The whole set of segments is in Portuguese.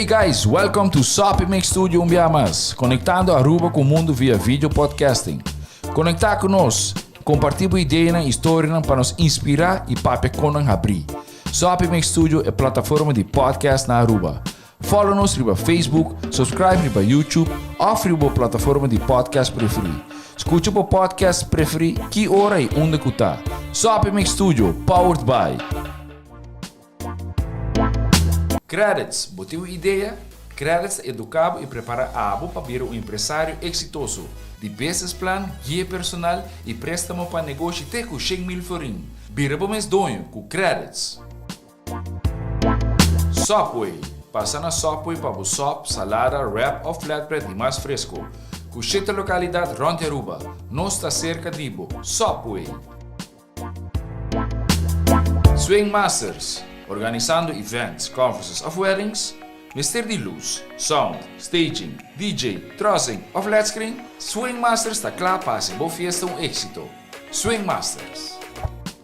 Hey guys, welcome to Sopi Make Studio Umbiamas, conectando Aruba com o mundo via vídeo podcasting. Conectar conosco, compartilhar ideias e histórias para nos inspirar e para nos abrir. Sopi Make Studio é a plataforma de podcast na Aruba. Follow-nos no Facebook, subscribe no YouTube ou na plataforma de podcast preferido. Escute o podcast preferido que hora e onde está. Sopi Make Studio, powered by Credits, botou ideia? Credits educava e prepara a abo para vir um empresário exitoso. De business plan, guia personal e préstamo para negócio até com 100,000 florim. Vira para mês donho com Credits. Subway. Passa na Subway para o sop, salada, wrap ou flatbread e mais fresco. Com 7 localidades ronde Aruba. Nós está cerca de Ibo. Subway. Swing Masters. Organizando events, conferences of weddings, Mister de luz, sound, staging, DJ, trussing of flat screen, Swing Masters está claro para ser boa fiesta éxito. Swing Masters.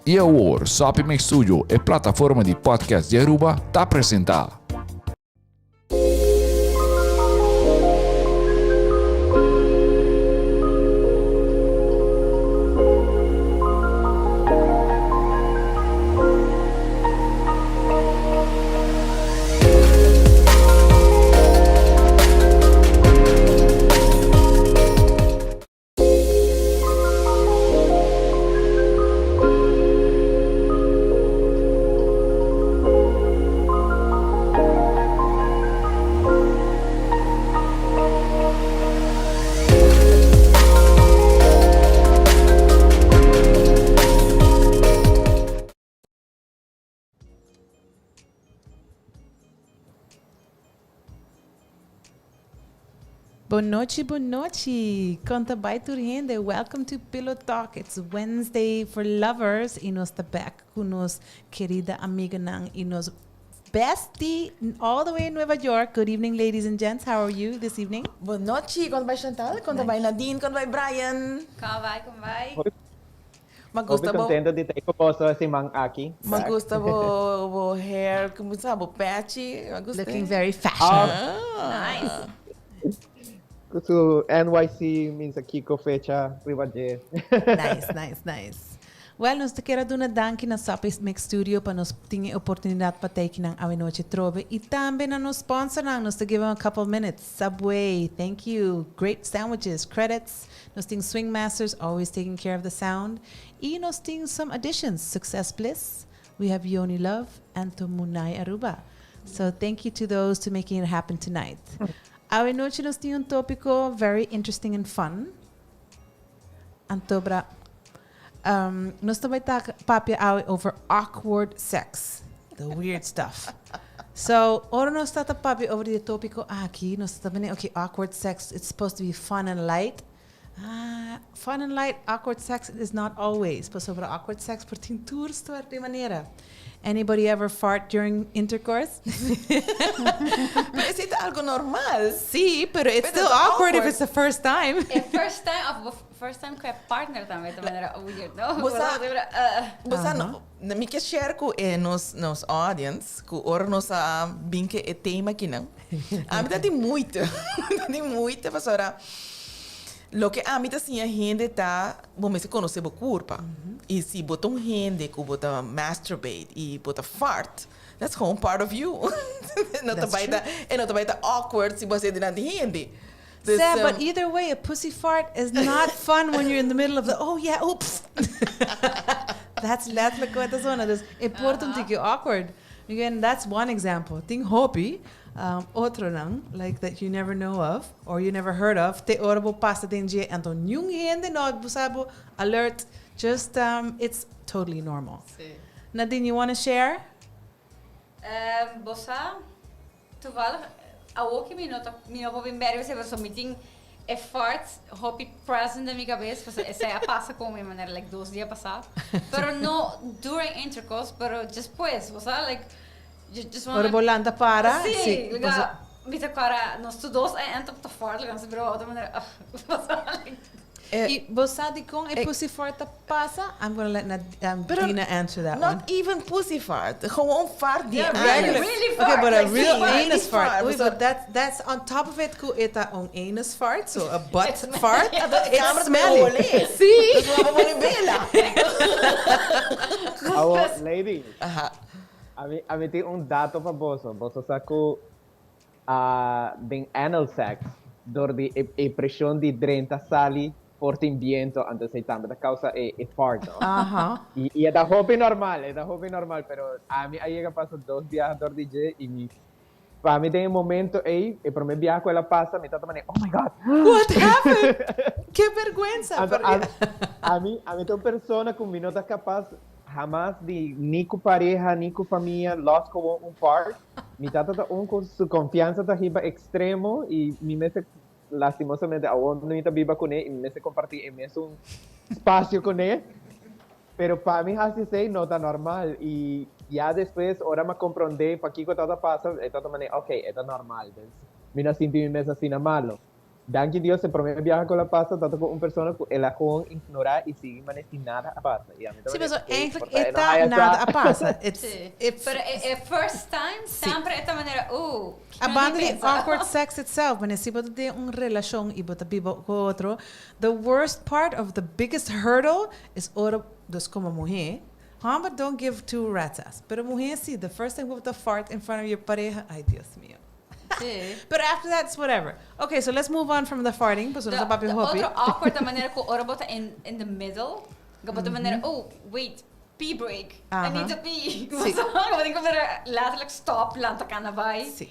E agora, Sopi Make Studio, a plataforma de podcast de Aruba, está apresentada. Boa noite. Conta bem tudo gente. Welcome to Pillow Talk. It's Wednesday for lovers. E nós estamos back com nossa querida amiga Nang e nossa bestie all the way in Nueva York. Good evening, ladies and gents. How are you this evening? Boa noite. Conta bem Chantal, conta bem Nadine, conta bem Brian. Como vai? Magusta bo contento de ter você si Mang aqui. Magusta bo hair, como sabe, patchy. Looking very fashion. Nice. So NYC means aqui com fecha privada. Nice. Well, nós te quero dar danke na Sopi Make Studio para nós ter oportunidade para ter aqui na noite trove e também na nos sponsor nós te give them a couple minutes. Subway, thank you. Great sandwiches, credits. Nós temos Swing Masters, always taking care of the sound. E nós temos some additions. Success Bliss, we have Yoni Love and Tumunay Aruba. So thank you to those to making it happen tonight. A noite nós temos tópico very interesting and fun. Antobra, nós também tá papia over awkward sex, the weird stuff. So, ora nós tá papia over the tópico aqui, nós também okay, awkward sex, it's supposed to be fun and light. Fun and light, awkward sex is not always. Pero sobre awkward sex, por tem tours de maneira. Anybody ever fart during intercourse? Pero es algo normal. Sí, pero it's still awkward if it's the first time. First time com a partner também era weird, no? Você não me quer share com nos audience, com ora nossa bem que é tema aqui não. A mim tem muita pessoa. Lo que a mim assim a gente tá, bom, mas se conhece o corpo. E se botar gente que bota masturbate e bota fart, that's home part of you. Não tá vai tá awkward se você de nada gente. Yeah, but either way, a pussy fart is not fun when you're in the middle of the, oh yeah, oops. That's la coisa zona. That's important to get awkward. Again, that's one example. Ting hobby. Outro não, like that you never know of or you never heard of. Te ora bo passa tem dia então nenhum gente não busabo alert. Just it's totally normal. Sim. Nadine, you want to share? Bossa, toevallig, ook me não vou bem ver se você meeting é forte, hope present na minha cabeça, porque essa passa com minha maneira like 2 dias passar, pero no during intercourse, pero depois, você like just want Ora bolanda para. Sim, Vita cara, nós todos entram para fora, like, bro, de maneira, E você de com e pussy fart passa? I'm gonna let Dina answer that one. Not even pussy fart. Gewoon fart die Regular. really Okay, fart, but a like real fart. anus fart. Fart, Wait, so- but that's on top of it. Ku ita on anus fart, so a butt fart. Kamer It's te smelly. olé. See? Dus we hebben vela. Lady, Aha. a mim tem dato para você. Você sabe que den anal sex, door die pressão de drenta sali porta viento, antes aí também da causa é fart, no? E é da hobby normal, pero a mim aí que passa 2 dias dor DJ e para mim tem momento aí, e para mim viajar com ela passa, me tá tomando, oh my god, What happened? Que vergüenza. a mim tem uma pessoa que me não tá capaz jamás de ni com pareja, ni com família, lost com fart. Me tá com sua confiança tá riba extremo e me mete lastimosamente a onde não está viva com ele e me mete compartir em mesmo espaço com ele. Pero para mim assim sei não tá normal e já depois hora me compreender para que coisa passa, então também ok, é normal. Me não sinto me mesmo assim na malo. Danke Dios, se promete viajar con la pasta, tanto con una persona que ela gewoon ignorar y sigue sin nada a passa. Sim, mas eigenlijk esta nada a passa. Sim. Pero first time, sempre esta maneira, Abandoning awkward sex itself, mas se você tem uma relação e você vive com outro, the worst part of the biggest hurdle is ora dos como mulher. But don't give two ratas. Pero mulher, sim, the first time with the fart in front of your pareja, ay Dios mío. Sí. But after that, it's whatever. Okay, so let's move on from the farting. Pues De papi hoppy. outra awkward da maneira que ora bota in the middle, que bota maneira, wait, pee break. I need to pee. Sí. Wat ik er letterlijk stop, laat ik aan de bij. Sí.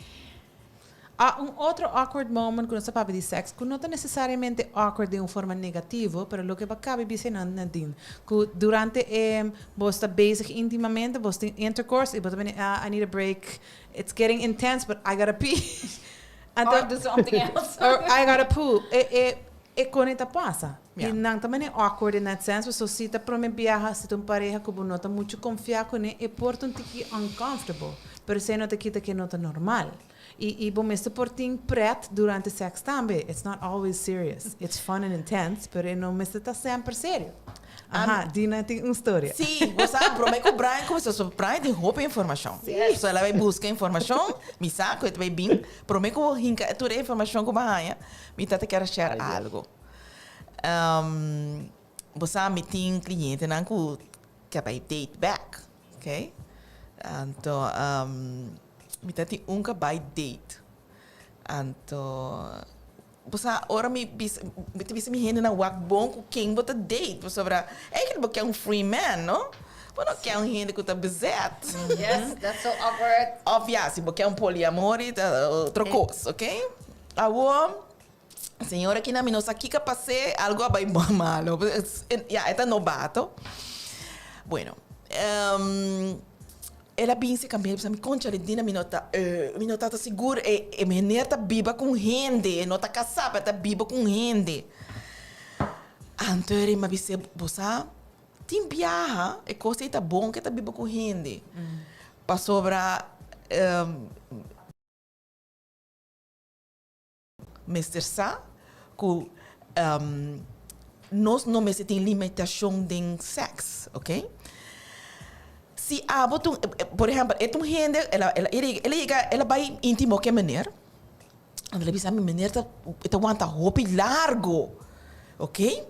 Outro awkward moment quando você fala de sexo, que não é necessariamente awkward de uma forma negativa, mas o que acaba de nadin. Que durante você está basic intimamente, você tem intercourse e você I need a break. It's getting intense, but I gotta pee. Or do something else. Or I gotta poo. E quando isso passa. E não também é awkward in that sense, so se está para me viajar, se tem pareja que não está muito confiar com ele, é portanto que uncomfortable. Pero se não te quita que não está normal. E bom, este portinho preto durante o sexo também. It's not always serious. It's fun and intense, pero não me está sempre sério. Dina tem uma história. Sim, você promete que o Brian começou a Brian tem roupa e informação. Yes. Ela vai buscar informação, me saco, eu também bem, promete que eu rinca, toda a informação que eu vou me tata quer share algo. Você me tem cliente não que vai date back, ok? Então, me tata que vai date. Então, você ora me rende na wak bom com quem bota date, sobre é que ele é free man, não? Não quer rende que tá bezet. Yes, that's so awkward. Obviamente, se você é poliamor e outra coisa, ok? Agora, senhora aqui na minha aqui que passei algo vai malo. Já, é novato. Bueno, ela pensa que me concha de dina minota tá segura e menina tá biba com rende, não tá casada, tá biba com rende. Então ele me disse, você tem viaja, e coisa tá bom que tá biba com rende. Para sobra Mr. Sa, que nós não tem limitação de sexo, ok? Se por exemplo, ela vai íntimo que maneira, ela diz a minha maneira tá aguenta roupa largo, ok?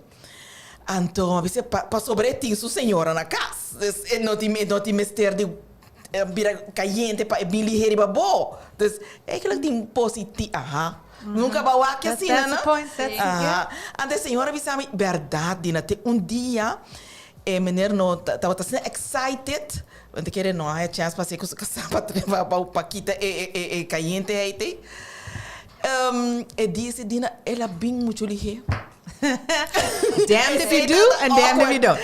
Então, você para sobre isso senhora na casa, não tem mister de vira caliente para bem ligeiro para bom, então é que ela tem positivo, nunca vai aqui assim, That's the point. Então, senhora disse a mim, verdade, dia menina não estava excited, porque querer não há chance para ser com para para paquita e caliente aí e disse dina ela bem muito ligeira. Damned if you do and damned if you don't.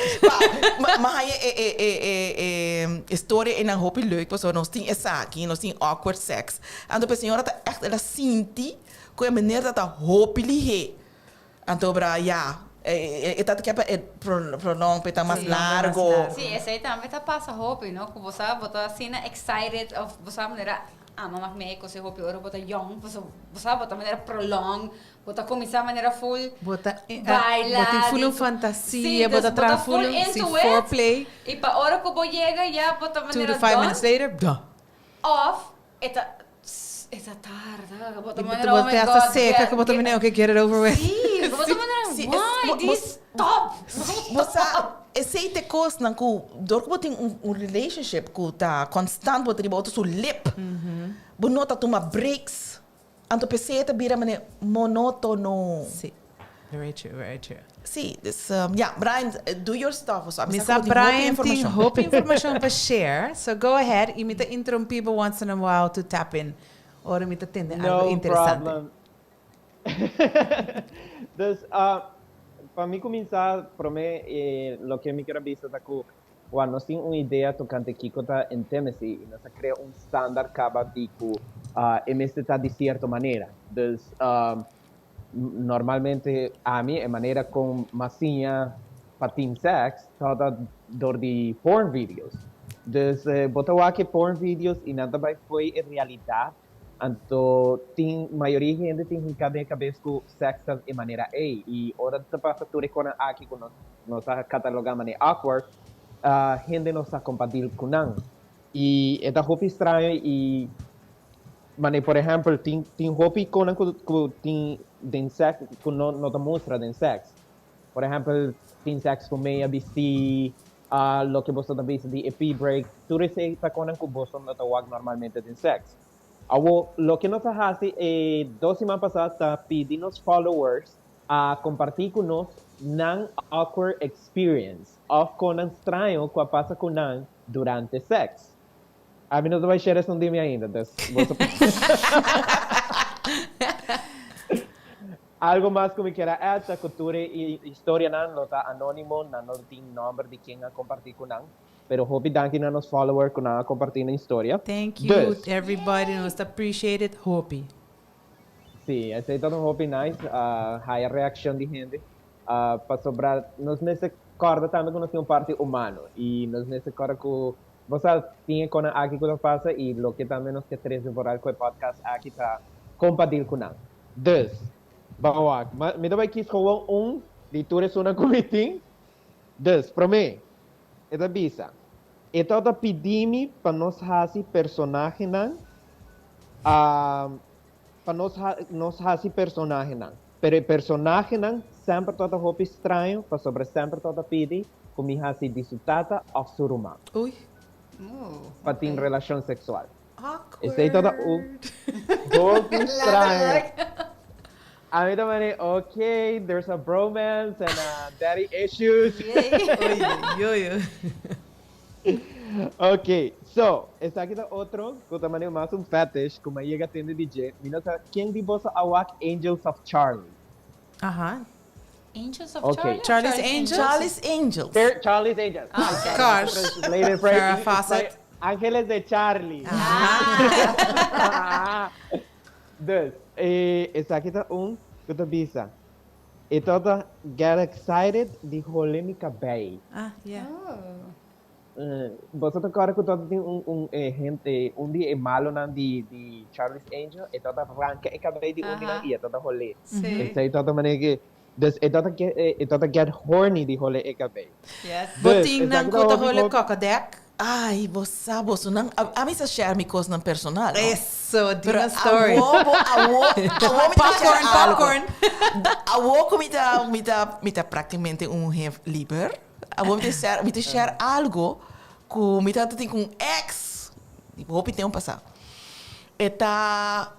Mas história na roupa leuk, porque nós tem essa aqui, nós tem awkward sex. Então a senhora tá ela sente que a menina tá roupa ligeira. Então já tá que é prolong para mais largo. Sim, esse aí também tá passa roupa, não? Que você botou assim excited of você maneira mamá me se hopi ora bota young, você bota maneira prolong, bota começar maneira full. Bota Baila, bota full dentro- fantasia, Sim, bota bota tra full full into it. foreplay. E para hora que eu chega, já bota 2 maneira to 5 minutes later, duh. off, essa tarde, bota E maneira oh my bota god. essa seca que bota menino que get it over with. Sim, bota maneira Sim, why this stop. Você aceita coisas não que dor que tem relationship que tá constante botar botar sua lip. Bo nota toma breaks. Anto peseta vira mane monótono. Sim. Very true, very true. Sim, this Brian, do your stuff. So, Mr. Brian tem hope information para share. So go ahead. E me interromper once in a while to tap in. Ora me atende algo No interessante. problem. Dus, para mim começar, para mim, lo que me quero dizer é que quando nós temos uma ideia tocante que está em temesi, nós cria standard caba de que está de certa maneira. Dus, normalmente a mim é maneira com massinha para team sex, toda dor de porn videos. Dus, botou aqui porn videos e nada vai foi em realidade. Então, tem maioria gente tem ficado em cabeça com sexo de maneira e hora de passar tudo com aqui com nós catalogamos maneira awkward, gente não está compatível com não. E é da roupa estranho e maneira, por exemplo, tem roupa com tem den sexo que não te mostra den sexo. Por exemplo, tem sexo com meia vestir, lo que você também de EP break, tudo isso está com que você não está normalmente den sexo. Lo que nós fazemos é 2 semanas passadas está pedindo aos followers a compartilhar com nós não awkward experience of com estranho que passa com não durante sexo. A mim não vai share isso um dia ainda, então algo mais que me quero essa cultura e história não está anônimo, não tem nome de quem a compartilhar com não. Pero hope danke na nos follower ko na compartilhar a história. Thank you, Dus, everybody. Nos appreciate it, Hopi. sim, essa é todo hope nice. High reaction de gente. Para sobrar, nós nesse corda também que nós temos parte humano e nós nesse corda que você tinha com aqui que passa e lo que também nós que três temporadas com o podcast aqui tá compatível com nós. Dus, bawag. Me dá aqui só de tudo isso na comitim. Dus, para mim. Ita bisa. Ito ta pidimi para nós fazer personagem não, para nós fazer personagem não. Pero personagem não sempre toda roupa estranho, para sobre sempre toda pedi, como fazer disutata ou suruma, Ui. para ter relação sexual. Awkward. Esse é toda roupa estranho. A mim também, okay, there's a bromance and daddy issues. Ok, so, esse aqui é outro, que também é mais fetish, como aí a tende DJ. Minota, quem de você awak Angels of Charlie? Angels of Okay. Charlie? Charlie's Angels? Charlie's Angels. Charlie's Angels. Of course. Translated for Farrah Fawcett. Ángeles de Charlie. Dus, esse aqui é que eu bisa. E toda get excited de rolê me cabelo. Yeah. Você tá agora que todo tem gente, dia é malo não de Charlie's Angel, e toda arranca e cabelo de dia e toda rolê. Sim. Então toda maneira que e toda get horny de rolê e cabelo. Yes. Boting ng kutahole kokodek. Ai, você não. A mim se share me coisa não personal. Eso, di Pero na story. Popcorn. Awo me tá praticamente lieber. Awo me te share algo que me tá tem com ex. Hope tem passar. Eta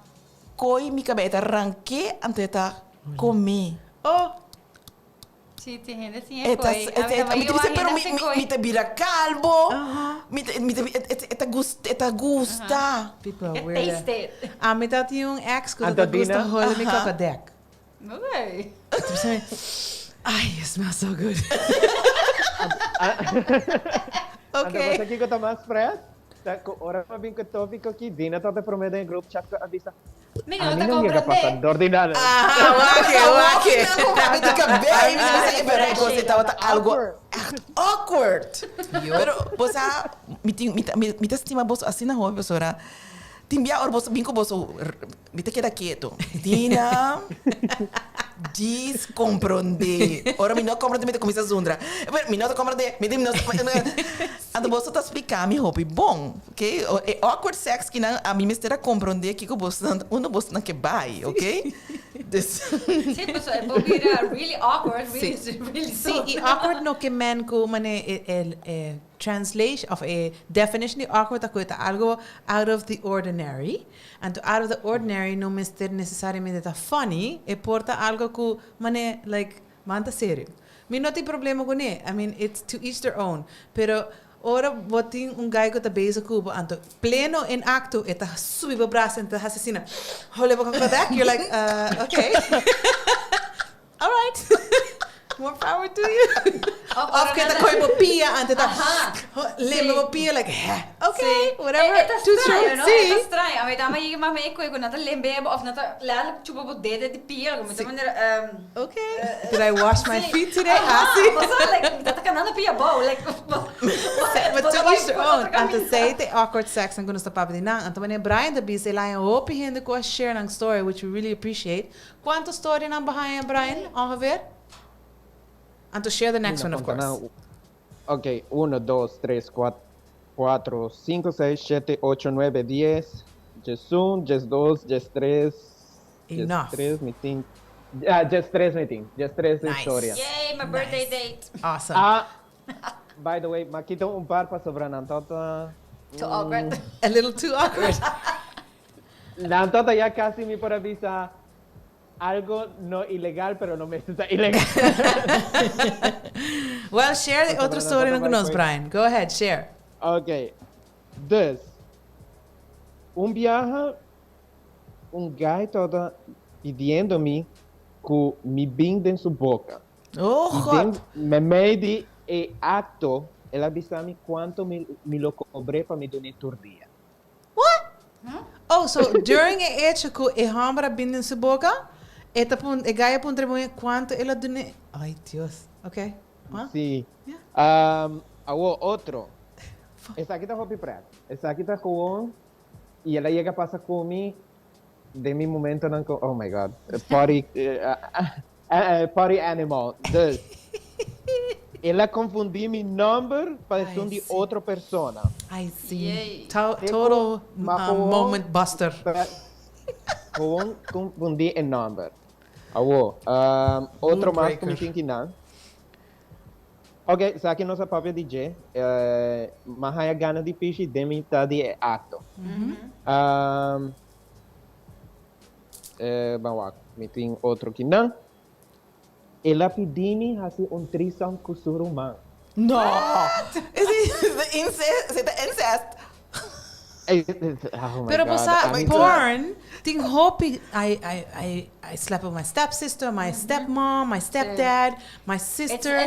coi mi cabeça arranque ante tá comi. Oh, Sí, tem gente assim, Me dice pero me te vira calvo. Me gusta. people are Get weird. tasted. Me dat yung ex ko dat Antadina? gusto hole me kokodek. Okay. Ay, it smells so good. Okay. Ano aqui que tá mais fresh? Ora mabing ko topic aqui, di na tote promete em group chat ko avisa. Menino, tá Ano nga pasar comprando. ordinado. Wake. Me te cabelo, me você tava algo awkward. Pero você me estima você assim na rua, pessoa. Timbia or boso binko boso viste queda quieto. Dina descomprende. Ora mi no comprende me começa zundra. Mi no comprende, mi no. Ando boso tá explicar mi hobby bom, ok? É awkward sex que não a mim mistera compreender que o boso uno boso não que vai, ok? Sí, pues es porque era really awkward, really, really Sí, y awkward no que man ko mane el translation of a definition de awkward ako ita algo out of the ordinary. And to out of the ordinary no mister necesariamente ta funny, e porta algo ko mane like manta serio. Mi no tem problema com ele. I mean, it's to each their own. Pero ora botin un guy ko ta beza kubo anto pleno en acto eta subi bo braço enta assassina. Hole bo kodak, you're like, okay. All right. More power to you. Of que ta koi bo pia ante ta lema bo pia like, okay, whatever. It's Too strange, short. no? Sí. It's strange. A mí también llega más me cuico nata lembebo of nata la chupa bo dede de pia, como también Okay. Did I wash my feet today? Sí. O sea, like nata kanana pia bo, like But to each their own. Anto say the awkward sex and gusto sa papi dinang. Anto man Brian da bise la yung hope hindi ko share ng story which we really appreciate. Quanto story nang bahay Brian? Ongeveer? And to share the next one, of course. Ok, 1, 2, 3, 4, 5, 6, 7, 8, 9, 10. Just 1, just 2, just 3. Enough. Just 3 meeting. Just 3 meeting. Just 3 Nice. historias. yay, my birthday date. Awesome. By the way, makita un par pa sobra ng tota. Too awkward. A little too awkward. Ng tota ya casi mi por avisa algo no ilegal, pero no me está ilegal. Well, share the other story ng nos, Brian. Go ahead, share. Ok. Dus, viaje, un guy todo pidiendo-me que me brinda en su boca. Oh, Y God. me made acto, él avisame cuánto me lo cobré para me donar por día. Oh, so during a hecho ko e hambra binnen sa boca, eta pun e gaya pun trebuie quanto ela dune. Ay, Dios. Okay. Huh? Sí. Yeah. Hago otro. Esa aquí está Hopi Pratt. Esa aquí está con y ella llega pasa conmigo de mi momento no oh my god party party animal. Dus, ela confundí mi number para Ay, decir de sí. otra persona. I see. Yay. Total moment buster. Confundí el number. Hago otro más que me breaker. tinha não. Ok, sa aqui nossa própria DJ, mas aí a gana de peixe de metade é acto. Vamos me tem outro que não. Ela pediu-me assim threesome com o seu irmão. No. Is it incest? Oh my Pero God. sa I mean, porn, ting hopi I slept with my stepsister, my stepmom, my stepdad, my sister.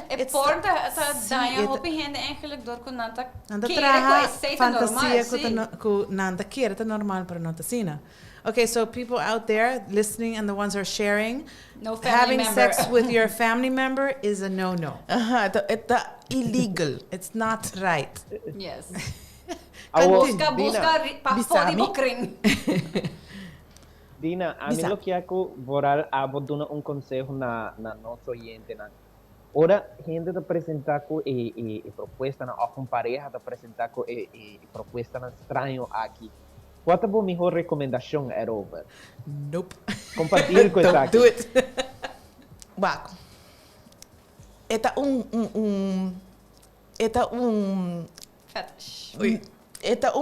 Het porn ta sí, daya het- hopi hende eigenlijk door ko nanta Nanda kere ko traha is steeds normaal, fantasia sí. ko nanda kira ta normal pero no ta sina. Okay, so people out there listening and the ones who are sharing, No family having member. sex with your family member is a no-no. It's illegal. It's not right. Yes. Awo, Busca pa Bisami? fodi bokring. Dina, a mí Bisa. lo que hago vorar a dar un consejo na nosso oyente na. Ora, gente te apresentar com proposta na ou com pareja te apresentar com proposta na estranho aqui. Qual é a melhor recomendação é over? Nope. Compartilhe com essa Don't do it. Baco. Eta Fetish. Eta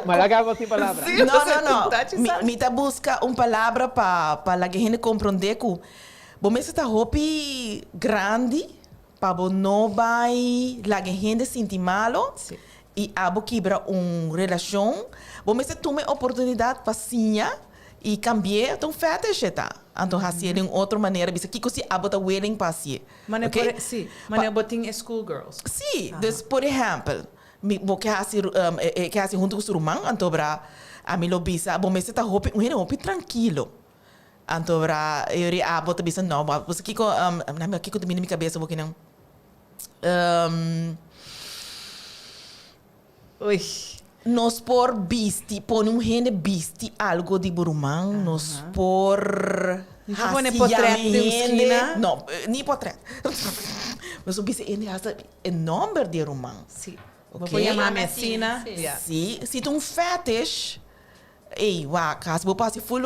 Malaga você palavra. No. Me tá busca palavra para la gente compreender que bom esse tá hopi grande para bom não vai la gente sentir malo Sí. e abo quebra relação bom esse tome oportunidade para sinha e cambiar então fetish tá então assim de outra maneira bisa que se abo tá willing para si Mane okay? sí, mane boting schoolgirls. Sim, dus, por exemplo, que hasi junto com o irmão, então a mim lo bisa, bom, mas você tá roupa tranquilo. Então eu iria bota bisa não, você kiko na kiko de minha cabeça vou que não. Ui. Nos por bisti, pone un gente bisti algo de burumang, nos por... Não vou pôr portrait de uma esquina? Não, nem portrait. Mas o bisti ainda é nome de rumang. Sim. Ok. Vou pôr a Sim. medicina. Sim. Yeah. Sim, se tu um fetish, ei, wa, caso vou passar full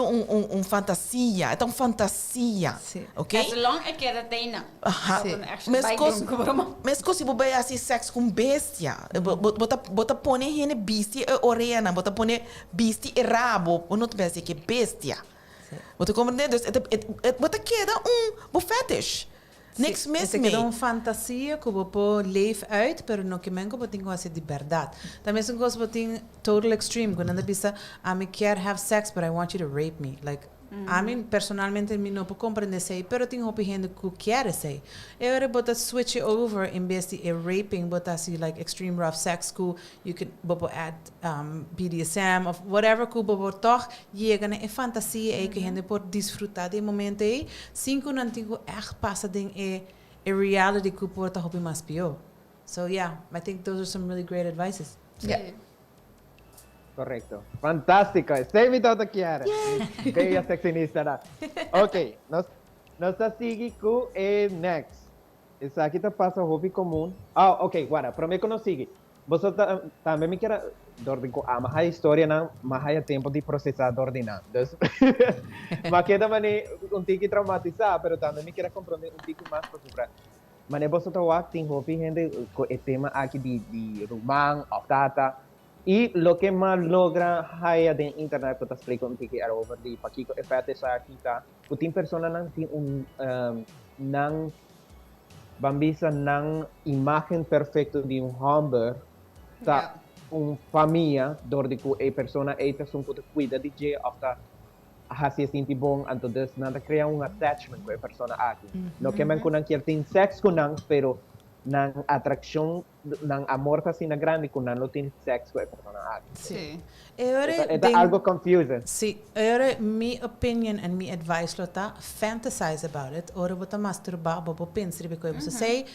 fantasia, é um fantasia, Sim. ok? As long as je dat deed, Aha. Sim. Mas se você vai assim sexo com bestia, bota pone hene bestia e orena, bota pone bestia e rabo, ou não te pensa que bestia. Bota compreender? Bota queda fetish. Niks mis Esse mee. é uma fantasia que você leef uit, mas não que men que tem assim de verdade. Também são coisas que tem total extreme. Quando anda pensa, I can't have sex, but I want you to rape me. Like, I mean, personalmente, eu não posso compreender isso, mas tem hope gente que quer isso. Eu era bota switch it over em vez de raping, bota assim like extreme rough sex que you can bobo add BDSM of whatever que bobo toch chega na fantasia aí que gente pode desfrutar de momento aí, sem que não tenha echt passa ding a reality que pode hope mais pior. So yeah, I think those are some really great advices. Yeah. Correcto. Fantástico. Está invitado aqui, Kiara. Bella sexinista, né? Ok. Nós seguimos com o next. Isso aqui tá passa hobby comum. Ok. Agora, para mim que não sigue. Você também me quer dormir com a mais história, não? Mais tempo de processar dormir, não. Mas que também um tique traumatizar, mas também me quer compreender um tique mais para sobre. Mas você tá lá tem hobby gente com o tema aqui de romance, of data. E o que mais logra haya de internet, que explico um pouco over de Paquico, é feito essa aqui, tá? Que tem pessoas não tem não bambisa não imagem perfeita de hamburger, tá? Família, onde que a pessoa eita são que cuida de je, ou tá se sente bom, então não cria attachment com a pessoa aqui. Não que man não quer ter sexo com não, pero ng atraksyon ng amor kasi na grande kung não tem sexo com a pessoa aqui. Sim. É algo confusing. Sim, agora minha opinion and minha advice lota fantasize about it, ora bota masturbar, bo pensar porque você sei,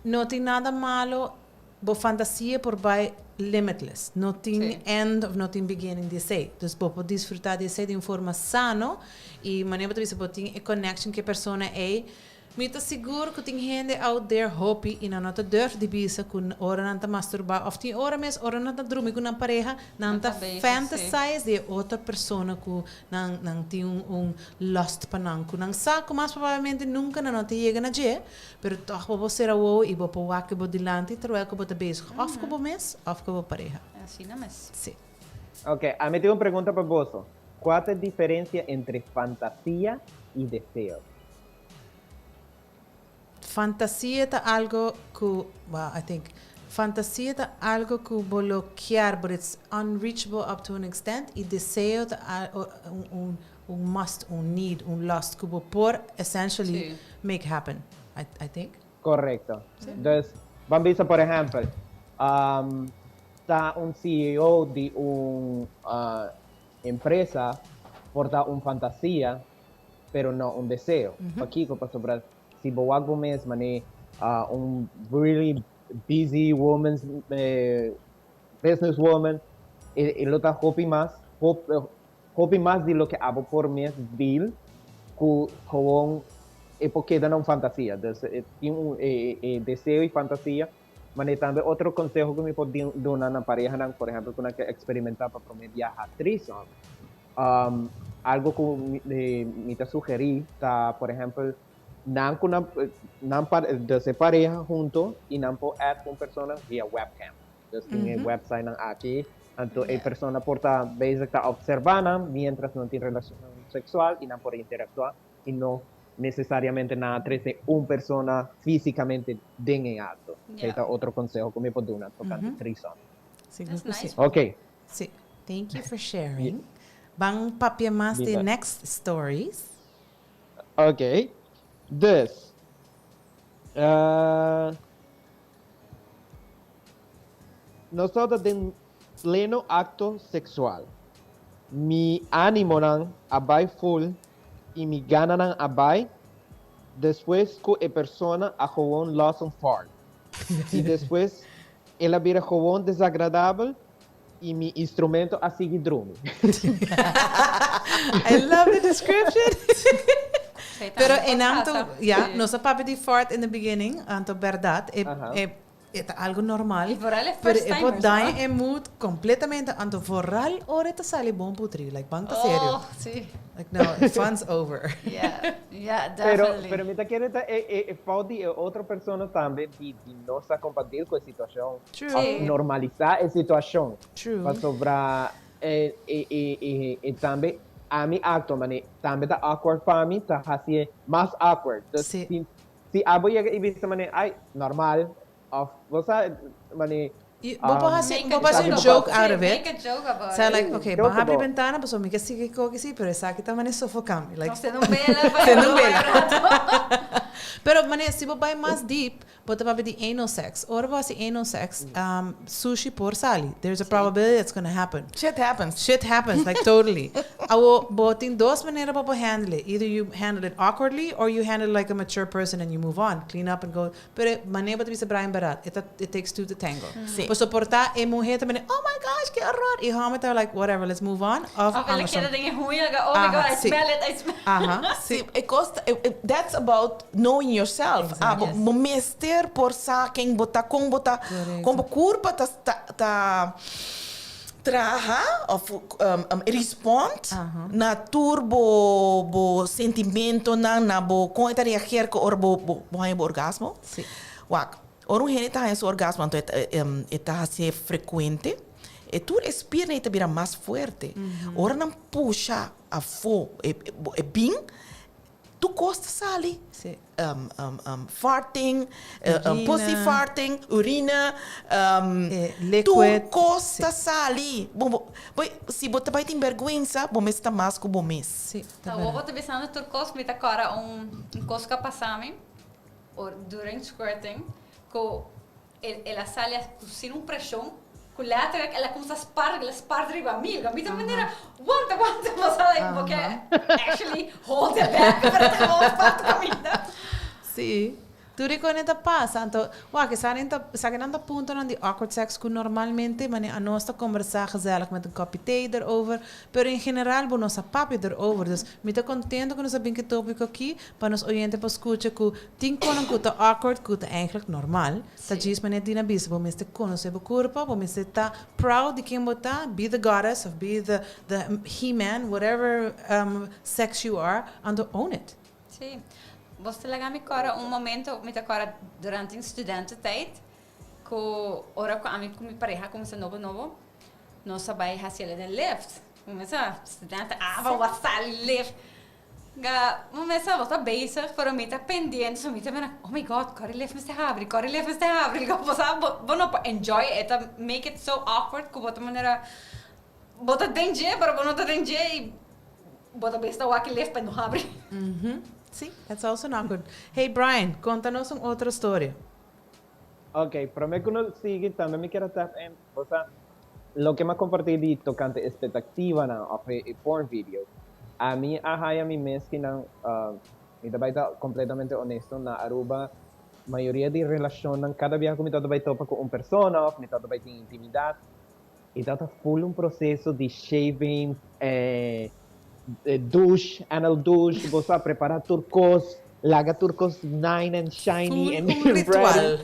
não tem nada malo, bo fantasia por by limitless, não tem end of não tem beginning de sei, dus bo pode desfrutar de sei de uma forma sano e maneira de você pode ter a connection que a pessoa é. Me tá seguro que tem gente out there hopi e não tá durf de bisa com ora não tá masturbar of tem ora mes ora não tá dormir com uma pareja não tá fantasize de outra pessoa que não tem lust para não que não sabe mas provavelmente nunca não te chega na je pero toch vou ser o e vou pôr que vou dilante terwijl que vou tá bezig of que vou mes of que vou pareja Assim não mas. sim. Ok, a mí tengo una pregunta para vos. ¿Cuál es la diferencia entre fantasía y deseo? Fantasia é algo que, well, I think, fantasia é algo que bloquear, but it's unreachable up to an extent. E desejo é must, need, lust que por essentially make happen. I think. Correcto. Entonces, vamos a ver, por ejemplo, está un CEO de una empresa porta una fantasía, pero no un deseo. Aquí, para sobre si algo mesmo, un really busy woman, businesswoman, lo está hobby más de lo que hago por mes bill, con porque da una fantasía. Entonces, deseo y fantasía. Mas também outro consejo que me pode dar na pareja, por exemplo, quando quer experimentar para promediar a threesome, algo que me te sugerir, tá, por exemplo, não de pareja junto e não pode add com pessoa via webcam. Então, tem website aqui, então a pessoa pode estar basicamente observando, mientras não tem relação sexual e não pode interagir e não necessariamente na trece uma pessoa fisicamente em ato. Esse é outro consejo que me pode dar tocando threesome. That's nice. Ok. Sim. Thank you for sharing. Bang papia mas the next stories. Ok. Dus. Nosotros en pleno acto sexual. Mi ánimo nang abay full y mi gana nang abay. Después que a persona a jovón lost un fart. Y después ela vira jovón desagradable e mi instrumento assim que drum. I love the description. Pero Pero en anto, nossa papi di fart in the beginning, anto verdad, é algo normal. E vooral é Pero first é por timers, daí no? é muito completamente anto vooral ora te sali bom putri, like bang ta sério. Oh, sim. Like no, fun's over. Yeah, Pero definitely. me tá querendo falta outra pessoa também de não se compatir com a situação. True. Of normalizar a situação. True. Para sobrar e também a mim acto, mane também tá awkward para mim, tá assim mais awkward. Sim. Se abo chega e vista mane, ai, normal. Of você mane Vou fazer Make a joke out of Make it. a joke about So it. like, okay, Joke bang abri about. ventana, pues me que sigue ko kisi, pero esa kita mane sufocame. Like, Você não vela, Você não vela. Pero mane, se você vai mais deep, você vai de anal sex. Ora você anal sex, sushi por sali. There's a probability it's gonna happen. Shit happens. Shit happens, like totally. Awo, but in dos manera para handle it. Either you handle it awkwardly or you handle it like a mature person and you move on, clean up and go. Pero manera para Brian Barat, it takes two to tango. Sí. Pues soportar e mujer também, oh my gosh, que horror. E homem tá like, whatever, let's move on. Of Of aquela Amazon. dingen ruim, oh my god, I sim. smell it, I smell it. Aha, See, that's about knowing yourself. Exactly. Mo mester por sa quem botar com botar Correct. como curva tá traha of respond na turbo bo sentimento na bo com eta reagir ko or bo orgasmo. Sim. Wak. Or gente tá esse orgasmo então está ser frequente. E tu respira e te vira mais forte. Ora não puxa a fo e bem tu costa sali. Sim. Farting, Urina. pussy farting, urina, liquid. tu costa sali. Se você vai ter vergonha, você está mais com o mês. Sim, tá Então, bem. eu vou te pensando turcos met agora coisa passami or durante squirting com ela sale sem pressão com later ela começa a spar riba mil da mesma maneira aguanta mas ela porque actually hold it back para te hold part comida. Sim. Tudo que não passa, então, que sabe não ponto não de awkward sex que normalmente, mane a nós conversar gezellig met een kopje thee erover, pero em geral bo nossa papi erover, dus me tá contento com nossa binke tópico aqui, para nos oyente para escutar que tem conan que tá awkward, que tá eigenlijk normal, tá diz mane dina bis, bo me este conoce bo corpo, bo me este tá proud de quem bota, be the goddess of be the he-man, whatever sex you are, and own it. Sim. Você legal me cora momento me cora durante a estudantentijd que ora com a minha pareja começa novo nós sabemos fazer ele lift começa estudante vai sair lift começa a voltar bezig para mim tá pendente so me tá vendo oh my god corre lift me está abre você não enjoy it make it so awkward que bota maneira bota danger para não tá danger e bota besta o aquele lift para não abrir. Sim, that's also not good. Hey Brian, conta-nos uma outra história. Ok, para mí que uno sigue, también me quiero estar en, o sea, lo que me compartí de tocante expectativa na of a porn video. A mí, a mi mes que não, me vai estar completamente honesto, na Aruba, maioria de relação, cada vez que me vai topar com uma pessoa, me vai ter intimidade, e tá full processo de shaving, douche, anal douche, você preparar turcos, laga turcos nine and shiny and Ritual.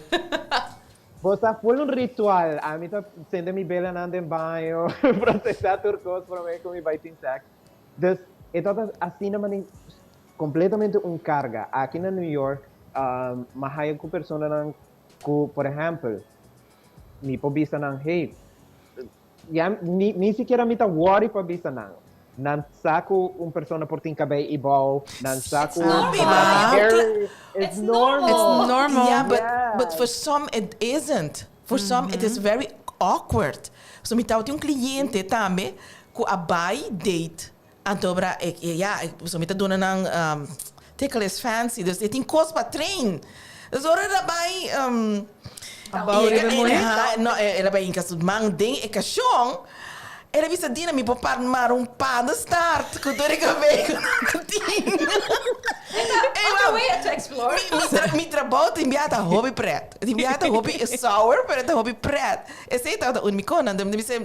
Você full ritual. A mim tá sendo me bela andando em banho, processar turcos para mim como vai ter sexo. Dus, então assim na maneira completamente carga. Aqui na New York, mahaya ko persona nang ko, por exemplo, me pobisa nang hey, ni siquiera me tá worry pobisa nang. Nan saco persona por tin cabelo ibaw, nan saco It's normal. It's normal. Yeah, but for some it isn't. For some it is very awkward. So me tem cliente também que abai date. Antobra so me tá dando nang ticklish fancy. Dus tem coisa para train. Dus ora dabai About even more. no, ela vai em casa mang ding e cachong. Ela disse, Dina, me popar maar pad start. Que eu digo, bem, Other way to explore. Mi trabalho tem biata hobby pret. Tem biata hobby sour, pero tem hobby pret. Esse é o me conan, dem disse,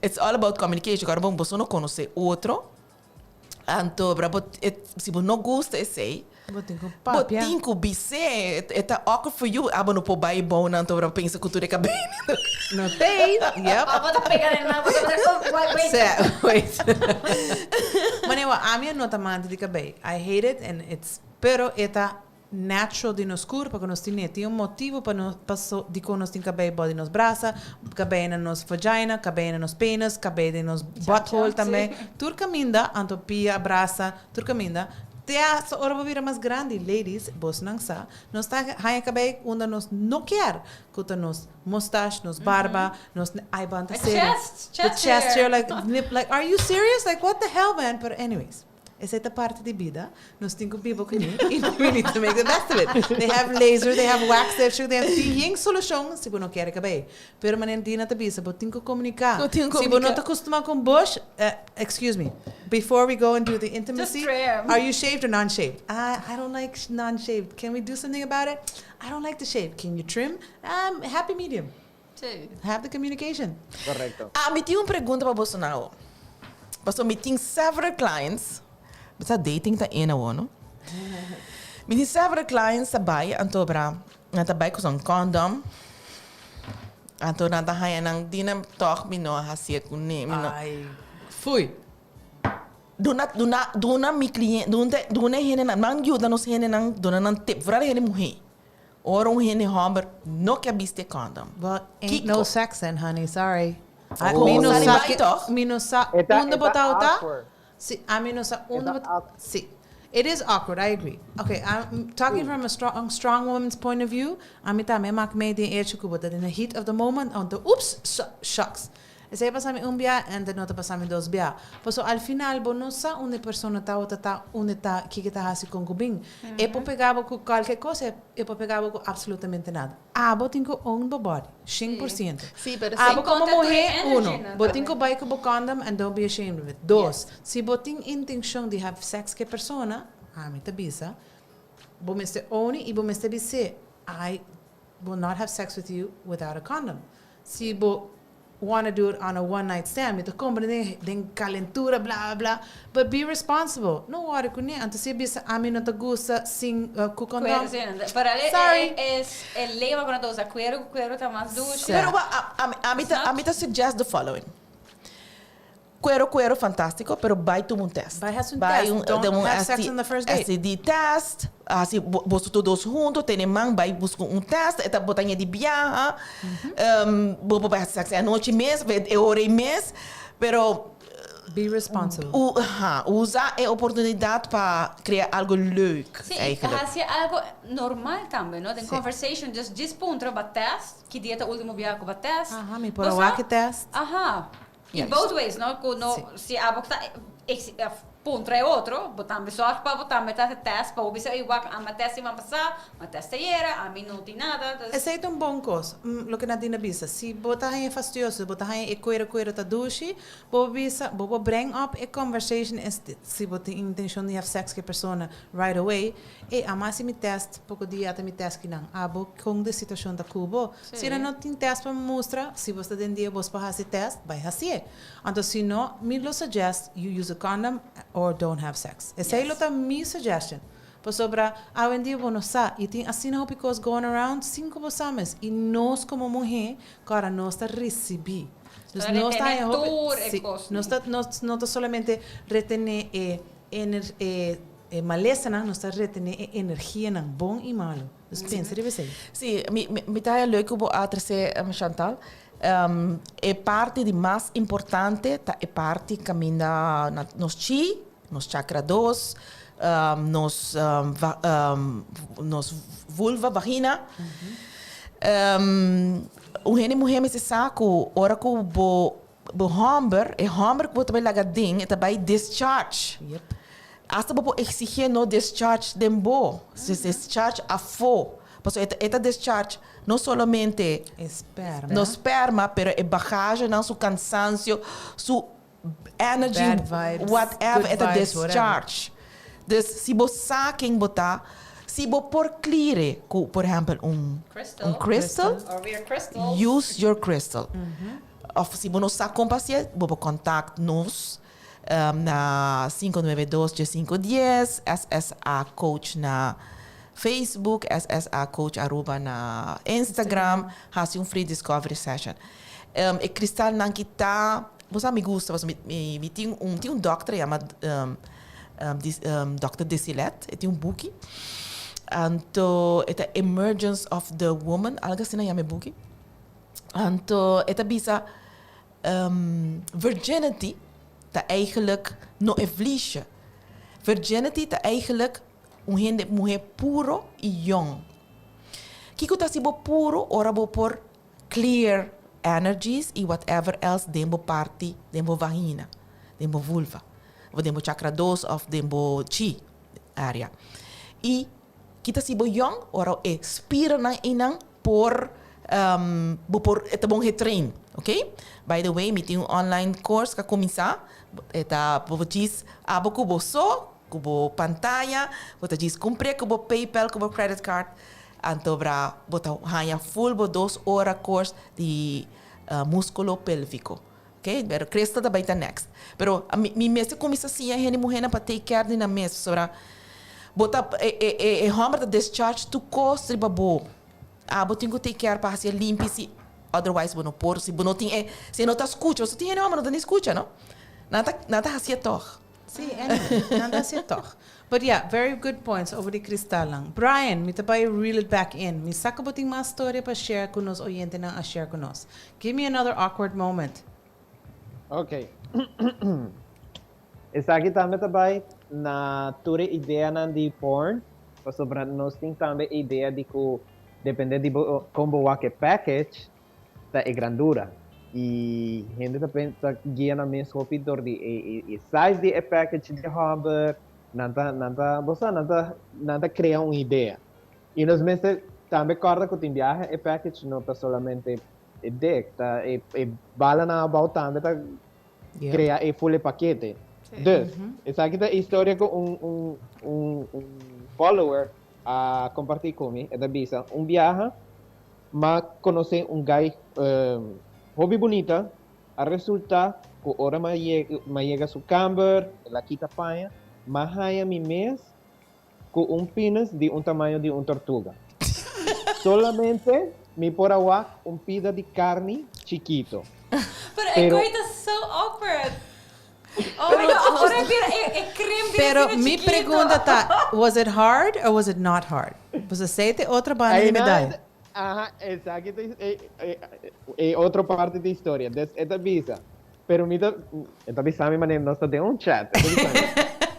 it's all about communication. Agora vamos não conhecer outro. Então, se você não gosta esse, botinho bise, é awkward for you. Abo no pobai bom, não tô para pensar que tudo é cabelo. Não tem. Yep. Vou pegar ele na Wait. Manewa, a minha nota manda de cabelo. I hate it and it's pero eta natural de nos corpo porque nós tem motivo para nós passar de quando nós tem cabelo body nos braços, cabelo nos vagina, cabelo nos penis, cabelo nos butthole também. Tudo caminha, antopia, abraça, tudo caminha. Tea sa ora vira mais grande, ladies, vos não sa. Nós tá haia cabelo onde nós não quer, cuta nos mustache, nos barba, nos ai banta ser. The chest hair, like nip, like are you serious? Like what the hell, man? But anyways. Essa é a parte de vida. Nós temos people que nem. We need to make the best of it. They have laser, they have wax, they have solução se você não quer cabelo. Pero maneira na tabisa, você tem que comunicar. Se você não está acostumado com bush, excuse me. Before we go and do the intimacy, are you shaved or non-shaved? I don't like non-shaved. Can we do something about it? I don't like the shave. Can you trim? Happy medium. Have the communication. Correcto. Me tinha uma pergunta para você now. Porque me tinha several clients. Basta dating ta ena wono. Me tinha several clients sabay anto bra. Natabay ko sa condom. Anto natahaya nang di na talk mi no hasia kunni. Ai. Fui. Duna mi client, duna hene na mang yuda nos hene nang duna nang tip. Vra hene muhe. Oro hene hamber no que biste condom. Well, ain't no sex then, honey. Sorry. Mi no sa onda botauta. Sí, a mí no sa onda sí. It is awkward, I agree. Okay, I'm talking from a strong woman's point of view. A mí también mak me de eerste kubo that in the heat of the moment on the shucks. Ese pasa mi bia and the nota pasa mi dos bia. Poso al final bonosa una persona ta una ta que está así con gubing. E po pegava com qualquer coisa, e po pegava com absolutamente nada. Abo tinko own body, 100%. Sí, pero abo como mulher, uno, botinko vai com condom and don't be ashamed of it. Dos, si botin intention de have sex com persona, a mim tabisa, bo meste own e bo meste bise, I will not have sex with you without a condom. Si bo want to do it on a one-night stand. Me to compra den calentura, blah, blah. But be responsible. No worry con niente. Antes se bisa a mí no te gusta sin condom. Para Sorry. Es el lema cuando usa cuero está más dulce. Pero a mí te suggest the following. Cuero fantástico, pero vai tu um teste. Vai has um teste. Don't have sex on the first date. STD test, assim, você todos juntos, tem man, vai buscar um teste, eta botanha de viaja, bobo vai sex a noite mesmo, é hora e mês, pero be responsible. Usa a oportunidade para criar algo leuk. Sim, hacer algo normal também, não? Tem conversation, just dispunto para teste, que dia tá último viaje para teste. Me por a que teste. In both ways, no? Se a boca ponto é outro, botamos só para botar metade teste, para observar igual a teste vai passar, a teste era, a mim não tem nada. Essa é um bom coisa. Lo que Nadine bisa, se botar aí fastidioso, botar aí coira tá duche, bobo bring up a conversation se botar intention de have sex com a pessoa right away, e a mais me teste, pouco dia até me teste que não, abo com a situação da cubo. Se não tem teste para mostrar, se você tem dia você para fazer teste, vai fazer. Então se não, me lo suggest you use a condom or don't have sex. Essa é a minha suggestion. Por sobre hoje em dia você sabe, e tem assim não because going around 5 pessoas e nós como mulher, cara nós está receber. Nós está somente retener maleza, nós está retener energia não bom e malo. Dus pensa de você. Sim, me tá leuk om a trazer Chantal. É parte de mais importante, é parte que caminha nos chi, nos chakra 2, nos vulva, vagina. O rene mulher me se saco, ora que o hamber que você vai lagar ding, é também discharge. Hasta você exigir no discharge dembo, se discharge a fo. Pues esta discharge no solamente Esperma. no esperma, pero é bagagem, não su cansancio, su energy, Bad vibes, whatever, good esta vibes, discharge. Dus se você quem botar, se você por clear, por exemplo, crystal, Or we are crystals. use your crystal. Of se você não sabe como fazer, você contact nos na 592-510, SSA Coach na Facebook, SSA Coach arroba na Instagram, faz free discovery session. E cristal não kita, você me gusta, você me tem doctor chamado Dr. Desilet, tem book. Então, é Emergence of the Woman, algo assim chama book. Então, é bisa virginity, dat eigenlijk no evliesje. Virginity, dat eigenlijk een mulher puro e jong. Kiko ta sibo puro, ora bo por clear energies e whatever else dembo party, dembo vagina, dembo vulva, of dembo chakra 2 of dembo chi area. E kita sibo jong, ora e spira na inang por ito bong he-train, okay? By the way, tem online course ka começar, eta diz abo kubo kubo pantalla, bota diz compre kubo PayPal, kubo credit card, anto bra bota hanya full bo 2 horas course de músculo pélvico. Okay? Pero cresta da baita next. Pero mi mesa começa assim, a gente mulher para take care de na mesa, sobra bota hammer da discharge tu cost babo. Você tem que take care para ser limpo, se otherwise você não pode, se você não tem, se não está escuta, você tem não escuta, não? Nada assim toch. Sim, nada assim toch. But yeah, very good points over the cristal lang. Brian, me tapai reel it back in. Me saca boting mais história para share com nos oyente na a share com nos. Give me another awkward moment. Ok. Essa aqui também na tua ideia de porn, sobre nós temos também a ideia de que depende de como é package da grandura e gente está guiando mesmo o pintor de size de package de hamburger nada cria uma ideia e nos meses também corda que tem viagem package não está solamente deck tá bala na about também tá cria full paquete dus essa aqui é a história com follower a compartir comigo, é da bisa. Viaje, mas conheci guy hobby bonita, a resulta que ora me llega su camber, la quita paia, mas haya mi mes com penis de tamanho de tortuga. Solamente me por agua pida de carne chiquito. Pero it is so awkward. Oh my God, ahora creme Pero mi pregunta tá, was it hard or was it not hard? Você aceita outra banda de medalha? Ajá, exacto. É outra parte da história. Esta visa. Pero esta visa me maneja não está de chat.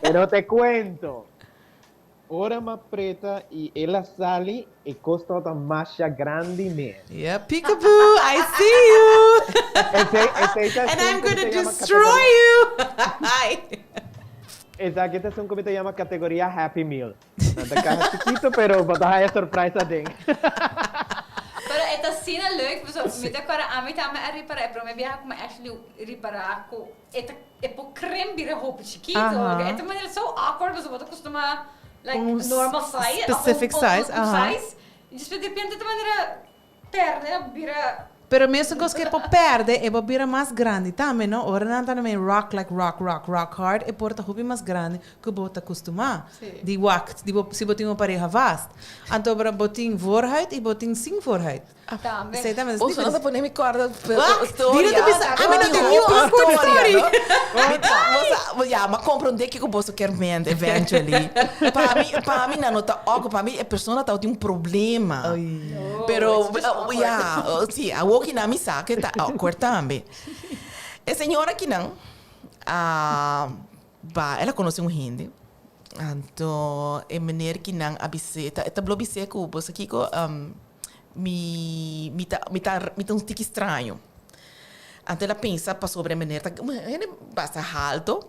Pero te cuento. Ora más preta y ela sale y costa otra masha grande mesmo. Yeah, peekaboo, I see you. And I'm gonna destroy you. Esa que es como te llama categoría Happy Meal. Nada caja chiquito, pero botar a sorpresa dentro. Pero esta cena leuk, me da cara a mim também a reparar, pero me viaja como actually reparar com esta por creme bira roupa chiquito. Esta maneira so awkward, mas eu vou acostumar like normal size, specific size, size. E depois de repente de maneira perna bira. Pero mesmo que po perde, e bira mais grande também, não? Ora não tá também rock hard, e porta roupa mais grande que bota acostumar. De wacht, se botinho uma pareja vast. Então para botinho voorheid e botinho sem voorheid. Também. Sei também. Ou só não pode nem me corda história. Dira tu bisa, não tem awkward story. Ja, mas compreender que o bolso quer mente eventually. Para mim não tá awkward, para mim a pessoa tá tem um problema. Pero ja, sim, a walking na missa que tá awkward também. A senhora que não, ela conhece hindi. Então, é maneira que não abisse, tá blobisse que o bolso aqui me tá um tique estranho. Então ela pensa para sobre a maneira, ele basta alto.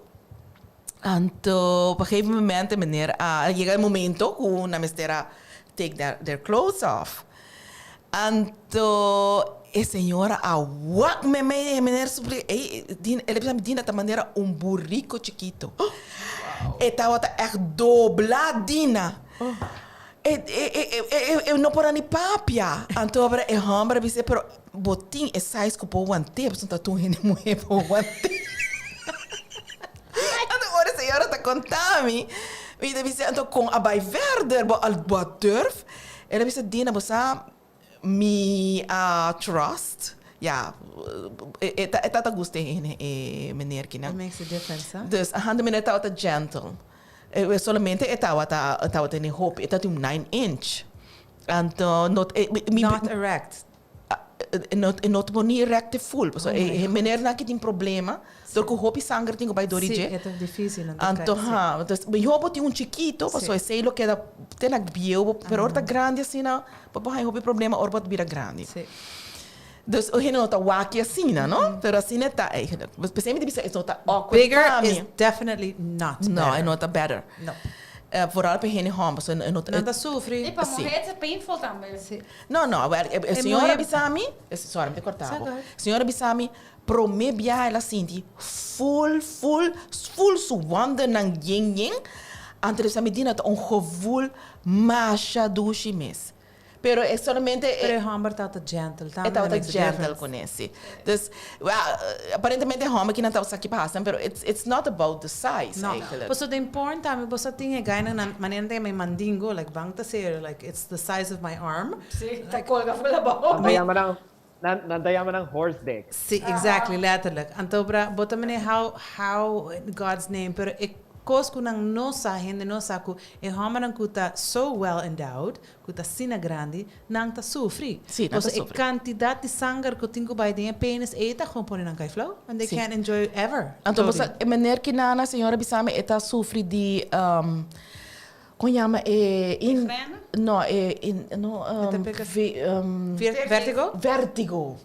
Então, para aquele momento, a maneira, chega o momento que na mestera take their clothes off. Então, a senhora awak me maneira sobre ele precisa me dizer da maneira burrico chiquito. E tava echt dobladina. Eu não por ani papia. Então, é hambra bise pero botin é size que por one tape, só tu hene mulher por one tape. Agora a senhora tá contando-me. E deve ser, então, com a bai verder, bo turf. Ela disse, Dina, você me trust. Ja, tá gostei, meneer Kina. It makes a difference, huh? Dus, a hand me tá gentle. Solamente estava tendo hope, estava 9-inch. Então, Not erect. Not bonito erect full. Meneer na que tem problema, door que hope sangue tem que vai dormir. Sim, é difícil. Então, eu hope tem chiquito, porque sei lo que tem na bio, pero orta grande assim, não, papai hope problema, orta vira grande. Sim. Dus o não tá waki assim, não? Pero assim não tá, mas especialmente isso não tá awkward. Bigger is definitely not better. No, é not better. No. Vooral bij geen home, so Não tá sofre. E para morrer é painful também. No, a senhora Bisami, senhora me cortava. Senhora Bisami, promebia ela senti full suwande nang ying. Antes Bisami dina um gevoel masha dushi mes. Pero é solamente Pero o Humber tá gentle. Tá gentle com esse. Dus, aparentemente home que não tá aqui passando, pero it's not about the size. No. But so the important time, você tinha ganho na maneira de me mandingo, like bang ta ser, like it's the size of my arm. Sim, tá colga full about. Nandayaman ng horse deck. Sí, exactly, letterlijk. Então, bota me how in God's name, pero kos ko nang nosa, hindi nosa ko, hamaran ko ta so well endowed, ko ta sina grande, nang ta sufri. Sí, nang ta Because sufri. quantidad de sangar ko tingo by the penis eta componen ng kay flow, and they can't enjoy ever. Então, a maneira que na senhora Bisami está sofre de como chama Vertigo? Vertigo.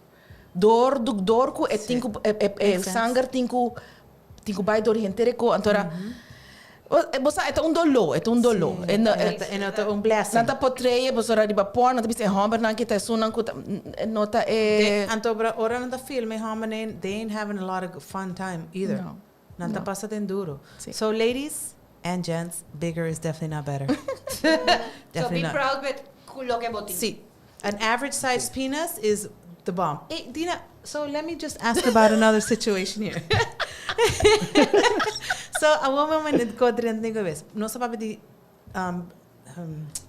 Dor ko tinko sangar tinko vai dor inteiro ko antora. Você é um dolo. E nota blessing. Nata potreia, você ora de vapor, nata bisa hamber na kita sunan ko nota Anto ora nata film they ain't having a lot of fun time either. No. Nata pasa den duro. Sí. So ladies and gents, bigger is definitely not better. So Definitely be not. proud with lo que botin. See, an average sized penis is the bomb. Hey, Dina, so let me just ask about another situation here. So a woman when it go drinking vez, no sabe de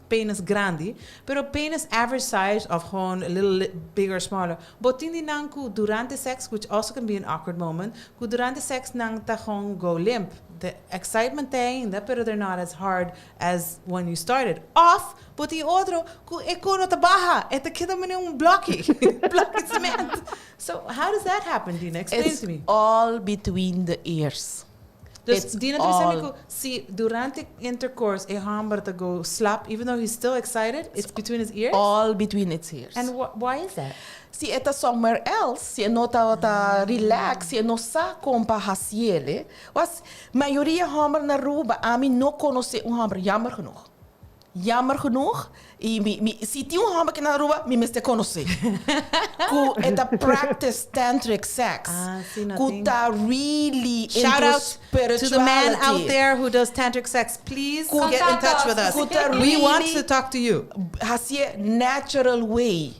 penis grande, pero penis average size of gewoon a little bigger or smaller. Botin di nang ku durante sex, which also can be an awkward moment, ku durante sex nang ta gewoon go limp. The excitement ainda, pero they're not as hard as when you started. Off, but the otro, ku no ta baja, eta kita mene blocky cement. So how does that happen, Dina? Explain it's to me. all between the ears. Dus It's Dina, all- see, durante intercourse, hammer to go slap, even though he's still excited, it's between his ears? All between its ears. And why is that? Se está somewhere else, se não tá relax, se não sa compa hasiele, was maioria hammer na Aruba, a mim não conhece hammer, jammer genoeg. Jammer genoeg. E se tem hammer aqui na Aruba, me meste conhecer. Ku eta practice tantric sex. See, Ku nothing. tá really Shout into out spirituality. to the man out there who does tantric sex. Please get in touch with us. We want to talk to you. Hasie natural way.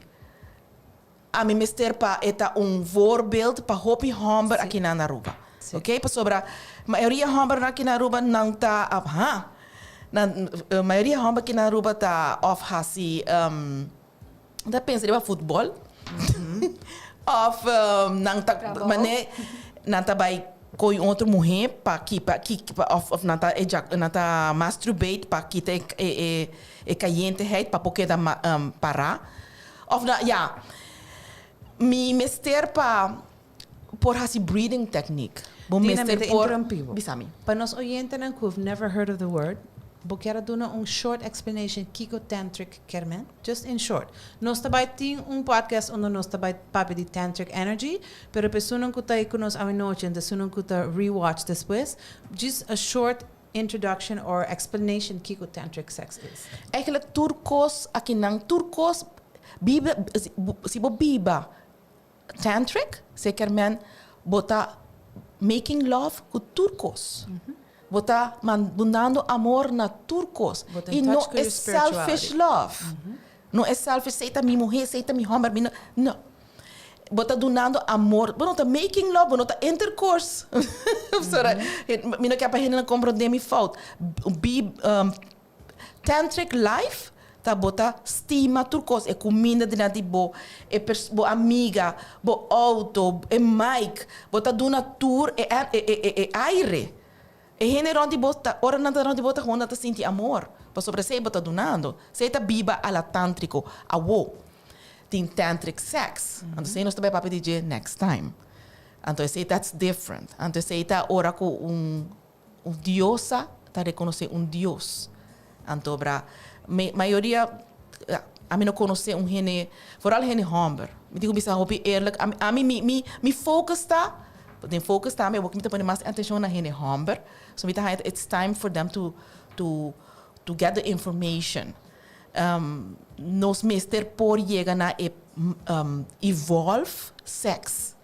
A mim mister pa eta voorbeeld pa hopi hamber aqui na Aruba. Ok? Pa sobra maioria hamber aqui na Aruba não tá na maioria hamber aqui na Aruba tá off hasi da pensa de futebol. Of não tá mané não tá vai com outra mulher pa of não tá masturbate pa kita calienteheid pa porque da parar. Of na ja mi mister pa por hasi breathing technique. Bom Dina, mister me te por interrompivo. bisami. Para nos oyentes who've never heard of the word, quero dar um short explanation Kiko Tantric Kermen, just in short. Nós também tem podcast onde nós também papo de Tantric Energy, pero pessoas que estão com nós à noite, pessoas que estão rewatch depois, just a short introduction or explanation kiko tantric sex is? Eigenlijk turcos, aqui não, turcos, biba, se bo biba, tantric, zeker men, bota making love com turcos. Bota mandando amor na turcos. Bota E in não touch com é your spirituality. selfish love. Não é selfish, seita minha mulher, seita minha homem, não. Bota donando amor, bota making love, bota intercourse. Sorry, mina que a página compreender me falta. Tantric life, tá bota estima turcos, é comida de nada bo, é bo amiga, bo auto, é mic, bota dona tour, é aire. E gente onde bota, ora nada onde bota quando tá senti amor, para sobre sei bota donando, sei tá biba ala tantrico, a wo. Tem tantric sex. Então, sei nós também papai DJ next time. Então, sei that's different. Então, sei tá ora com diosa, tá reconhecer dios. Então, pra maioria a mim não conhece gene, vooral gene homber. Me digo bisa hopi eerlijk, a mim me focus tá, den focus tá, me vou que me põe mais atenção na gene homber. So me tá it's time for them to get the information. Nos meester por llegar na evolve sex.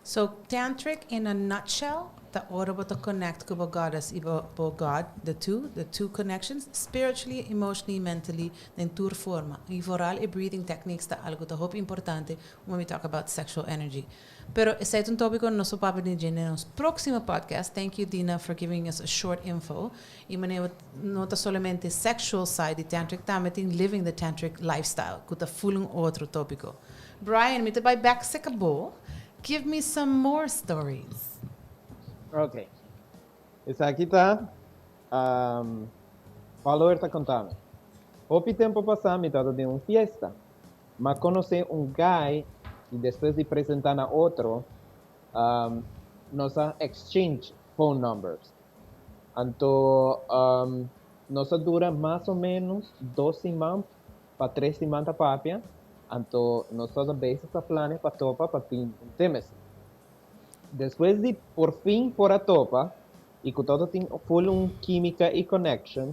So tantric in a nutshell, the order to connect to goddess, God, the two connections, spiritually, emotionally, mentally, then tour forma. E vooral breathing techniques da algo da hoop importante when we talk about sexual energy. Pero esse é um tópico no nosso papo de gênero, nos próximo podcast. Thank you, Dina, for giving us a short info. E maneira não tá somente sexual side de tantric, também tem living the tantric lifestyle, que tá full outro tópico. Brian, me te vai back se acabou. Give me some more stories. Ok. Esse aqui tá. Valor está contando. Pouco tempo passado, me estava de uma fiesta. Mas conheci guy e depois de apresentar a outro, nós exchange phone numbers. Então, nós dura mais ou menos 2 semanas para 3 semanas da papia. Então, nós vezes a plane para topa para fim de temas. Depois de por fim por a topa e com todo tem full química e connection,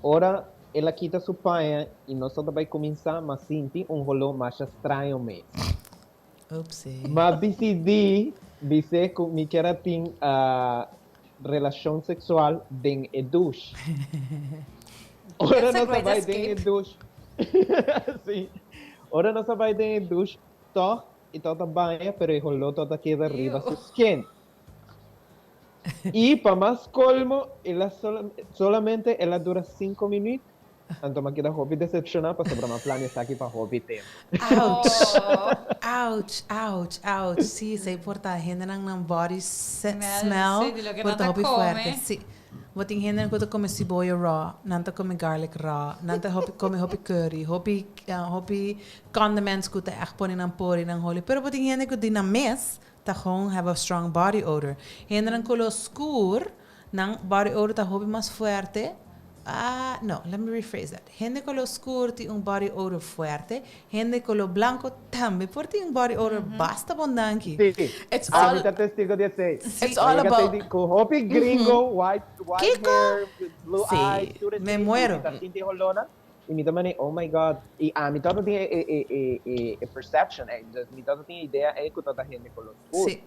ora ela quita sua paia e nós vai começar a sentir rolo mais estranho mesmo. Oopsie. Mas decidi dizer que me quero ter relação sexual dentro do douche. Ora nós vai dentro do douche. Sim. Ora nós vai dentro do douche, e toda banha, pero o rolo toda queda arriba su skin. E para mais colmo, ela solamente ela dura 5 minutos. Então, me queda hobby decepcionar para sobre uma plana está aqui para hobby tempo. Ouch. Sim, isso é importante. Gente não body smell, porque hobby forte. Sim. Wat in hinder ko come cebolla raw, nanta come garlic raw, nanta come hobby curry, hobby condiments ko ta echt ponin ang pori ng holi. Pero wat in hinder ko din na mes, ta gewoon have a strong body odor. Hinder ko lo scoor ng body odor ta hobby mas fuerte. No, let me rephrase that. Gente con lo oscuro tiene un body odor fuerte. Gente con lo blanco también porque tiene un body odor basta abundante. Sí, It's all, testigo de seis. it's all about... Con hopi gringo, white hair, blue Sí, eyes. me muero. Y mi también, oh my God. Y mi todo tiene perception. Mi todo tiene idea que toda gente con lo oscuro. Sí.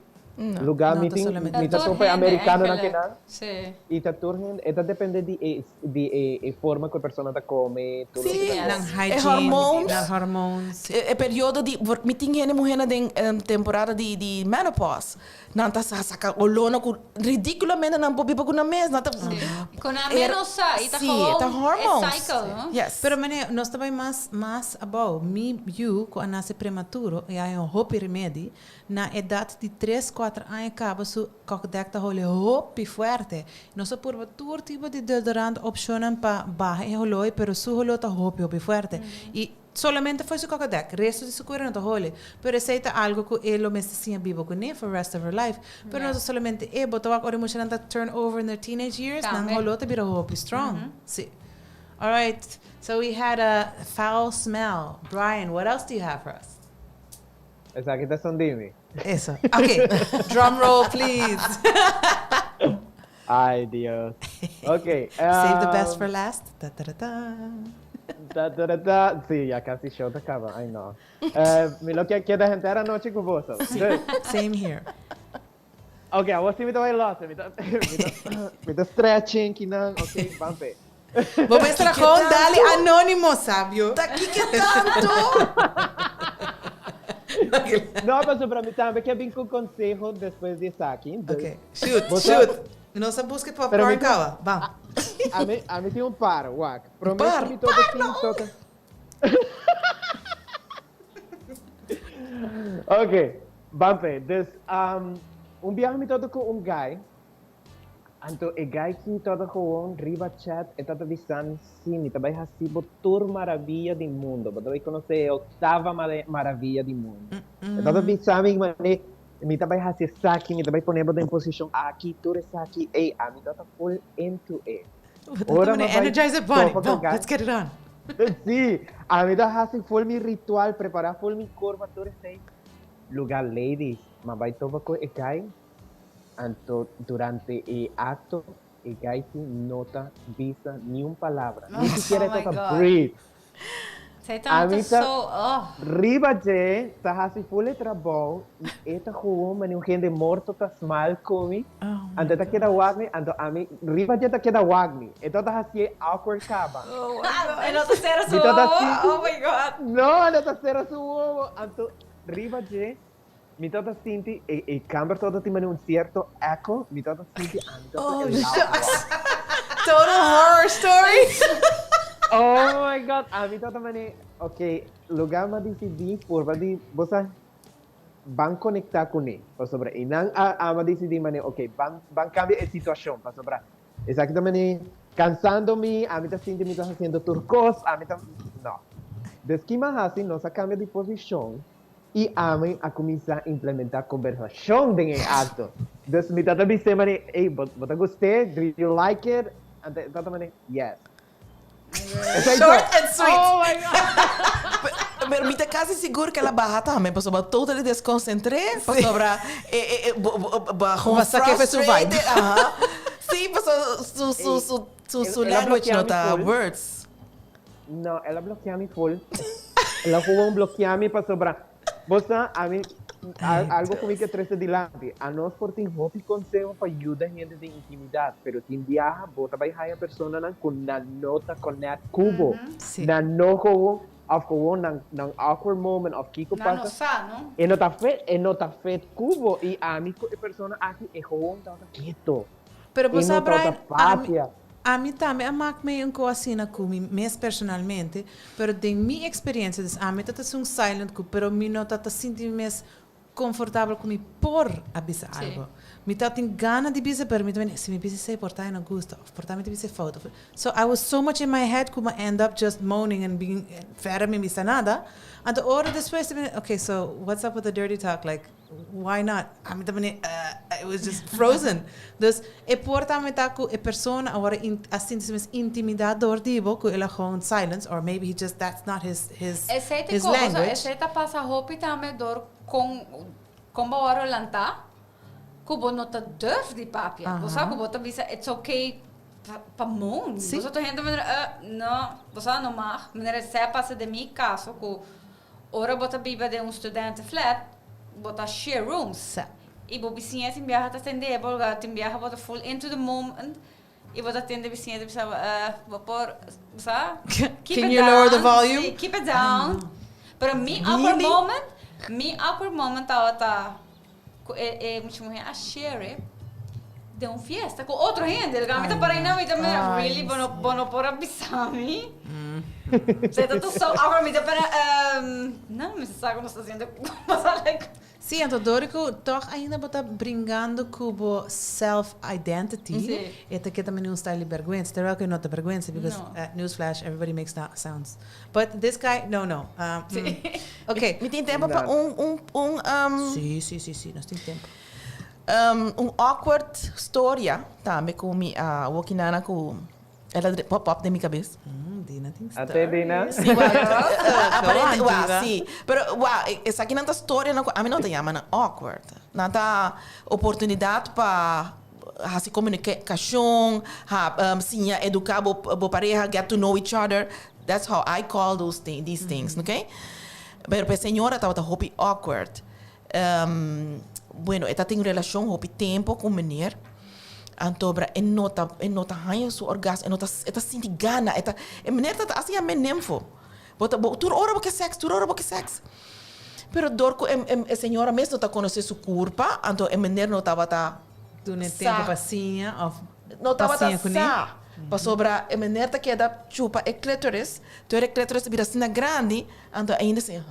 Lugar No, mi to ting solamente- mi tato pe americano na kenan. Sì. E ta turhen, eta depende di forma que a persona ta come, tu Sim. lo Ng Yes. hygiene, Hormones. ng hormones. É período de meeting gente mulher na temporada de menopause. Não tá saca olona com ridiculamente não pode para na mesa, não tá. Con a menos sa, ita Sim, gewoon tá hormones. é cycle, no? Yes. Pero mane, nós também mais about me, you, com a nasce prematuro, e aí hopi remedy, na idade de 3, 4 anos, acaba su cockdeck ta hole hopi fuerte. Nós por todo tipo de deodorante opcionam para barra e holoi, pero su holo ta hopi fuerte. E solamente foi su cockdeck, resto de su cuero não ta hole. Pero aceita algo que ele me sinha vivo com ele for the rest of her life. Pero nós solamente botou a emoção ta turn over in their teenage years, nang También. holo ta bira hopi strong. Sí. All right, so we had a foul smell. Brian, what else do you have for us? Esa aqui tá sondimi. Eso. Okay, drum roll, please. Ai, Dios. Ok. Save the best for last. Ta, ta, ta, ta. Sí, ya casi el show te acaba. Ay, no. Me lo que queda gente era noche con vos. Good. Same here. Ok, a vos sí me te voy a lost. Me te stretching, kinang. Ok, vampe. Vou mostrar com Dali anônimo, sábio. Daqui que tanto! No, pero para mí también que vim com consejo después de saque. Ok, shoot, Você- shoot. Nossa busca de Pero popcorn, me- cava. Vamos. A mí tem um par, Wack. Par? Prometo-me todo assim, toca. Ok, vampe. Dus, viaje me todo com guy. Anto, guy que todo gewoon riba chat, todo avisando, sim, me também recibo tour maravilha do mundo. Você vai conhecer a oitava maravilha do mundo. Todo avisando, mané, me também receber aqui, me também ponemos em posição aqui, tudo isso aqui. Ei, a mim todo full into it. Ora, mas vai- Energizer Bunny. Só Vamos, pra let's get it on. Sim, a mim tá assim, full mi ritual, preparar full mi corpo, tudo isso aí. Lugar, ladies, mas vai tomar com o guy. Anto, durante el acto, el guy nota, visa, ni una palabra. Ni siquiera oh my toca God. breathe. Zij taten Amiga- zo... Oh. Riba je, tá assim, full trabalho, e eta gewoon, mas um gente morto tá mal comi. Anto tá queda wagni, anto a mim, riba je tá queda wagni. Então tá assim, awkward kaba. En dat is er zo... Die dat zien. Oh my god. No, não tá sendo su ovo. Anto, riba je, mi tota sinti, e camber todo ti mane un certo echo, mi tota sinti, Oh, anto, shucks. Total horror stories. Oh my God! A mí tota mane, ok, lugar ma decidi por di, bosa, van conectar com ele, para sobre, e não a ma decidi mane, ok, van cambiar a situação, para sobre, exatamente, cansando-me, a mí tá sinti, me tá haciendo turcos, a mí tá, não. Desde que mais assim, nossa cambia de posição, e amem a começar a implementar conversação dentro do ato. Então, me tata me dizer, mane, hey, você gostei? Do you like it? And tata mane, yes. Short and sweet. Oh my God! Pero me está quase seguro que ela barra também, para sobre todo ele desconcentré, para sobre Como essa aqui foi sua vibe. Sim, para su Ela language bloqueia não tá me full. words. Não, ela bloqueia-me full. Ela foi bloquear-me para sobrar. Você, a mim, algo comigo que trouxe delante. A nós por tem roupa conselho para ajudar a gente de intimidade, pero tem viaja, bota vai a pessoa na com na nota connect cubo. Sim. Na no go of go na awkward moment of Kiko Na passa. nossa, não? E não tá feito cubo e a mim a pessoa aqui é go tá quieto. Pero E você, não tá Brian, papia. a mim também, a maak me um coisa assim comigo, mesmo personalmente, pero de minha experiência, a mim tá um silent cu, pero mim não tá sentindo mais confortável comigo por avisar Sim. algo. Me tá tem gana de avisar, pero me também, se me avisar sei portar não gosta, portar me avisar foto. So I was so much in my head, como end up just moaning and being fera me avisar nada. And the order this way, okay, so what's up with the dirty talk? Like, why not? A mim também, it was just frozen. Dus, porta me tá com a persona agora assim se intimidador dibo com ele com silence, or maybe he just that's not his Aceita his coisa, language. aceita passa roupa e também dor com hora lantar. Kubo não tá durf de papia. Você sabe kubo tá bisa it's okay pa moon. Sim. Você tá gente não, você não mag. Meneer se passa de mim caso que ora bota biba de studente flat, bota share rooms. Sa- E bo vizinha tem viaja tá tende, bolga tem viaja bota full into the moment. E bota tende vizinha de bisa vapor, sabe? Can you lower the volume? Sim, keep it down. Pero me awkward moment tá muito morrer a share de uma fiesta com outro gente. Ele gamita para aí não, e também really bono por abisami. Você tá tudo só agora me dá para não, mas sabe como está sendo mas like Sim, então Dorico toch ainda bota brincando com self-identity. Sim. E que também não está ali vergonha. Terwijl que não tem vergonha, because newsflash, everybody makes sounds. But this guy, no. Okay. Me tem tempo para Sim, nós temos tempo. awkward história também com mi o que nana com ela pop-up na minha cabeça. Dina tem Até Dina. Sim, aparente, sim. Pero, essa aqui não tá história, a mim não tem chama awkward. Não tá oportunidade para hasi communication, sinha educar bo pareja, get to know each other. That's how I call these things, okay? Pero para senhora estava hopi awkward. Bueno, esta tem relação hopi tempo com meneer. Antobra nota hanha su orgasmo, eta sinti gana, meneer tá assim a menemfo. Bota tur ora porque sex. Pero dorco a senhora mesmo tá conhecer sua culpa, então a meneer não tava Toen tempo passinha, of não tava passinha com sa. Pa sobra a meneer tá queda chupa e clitoris, tu é clitoris vira assim grande, então ainda assim,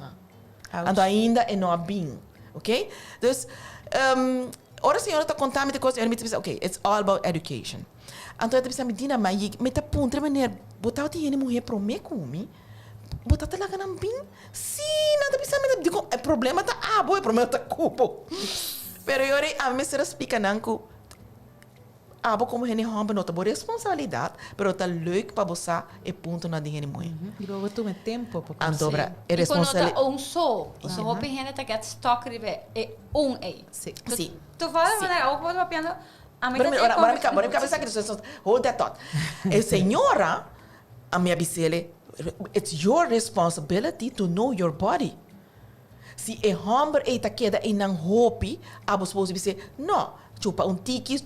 então ainda é não bem, ok? Então ora a senhora está contando de coisas, ela me diz, ok, it's all about education. Então ela diz, me dina, mas me tá punta maneira, botar o dinheiro mulher para me comer, botar te lá ganhar bem, sim, nada bisa me digo, o problema tá o problema tá cupo. Pero eu a me será explica nanco, como ele rompe não tá boa responsabilidade, pero tá leuk para você e ponto na dinheiro mulher. E logo tu me tempo para Então é E quando responsabilidade. tá so hopi gente tá get stock ribe e aí. Sim. Sim. Tu fala maneira, eu vou papiando. Bora me cabeça que hold that thought. A senhora, a minha bisele, it's your responsibility to know your body. Se é homem e tá queda e não hopi, abo supposed to dizer, não, chupa tiki,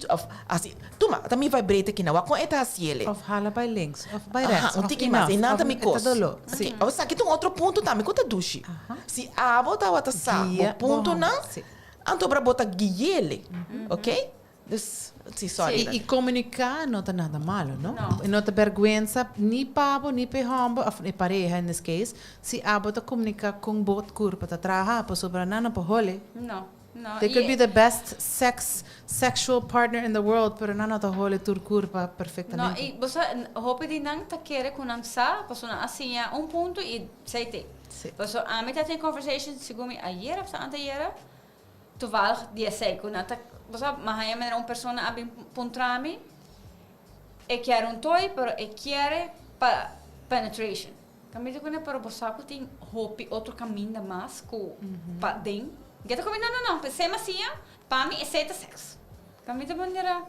assim, toma, também vai breita aqui na com eta asiele. Of hala by links, of by rechts. Tiki mas e nada me cos. Sim. Ou sabe que tem outro ponto também, conta dushi. Se abo tá wata sa, o ponto não, então para botar guiele, ok? Sorry. E comunicar não está nada malo, não? Não está vergonha, nem pabo, nem pehombo, ou pareja, nesse caso, se abo está comunicar com bot corpo, está trabalhar, para sobrar nada para role. No. They could be the best sexual partner in the world, pero nada está role tur corpo perfeitamente. No, e você hope de não tá querer com não sa, você não assim é ponto e sei te. Você a mim tá tem conversation segundo ayer ou anteayer, tu val dia sei com nata, você mas uma pessoa abre pontrami e quer toy, pero e quer para penetration. Caminho com para você que tem hope outro caminho mais com para dentro. Geta comigo não, pensei assim, para mim é sexo. Caminho de maneira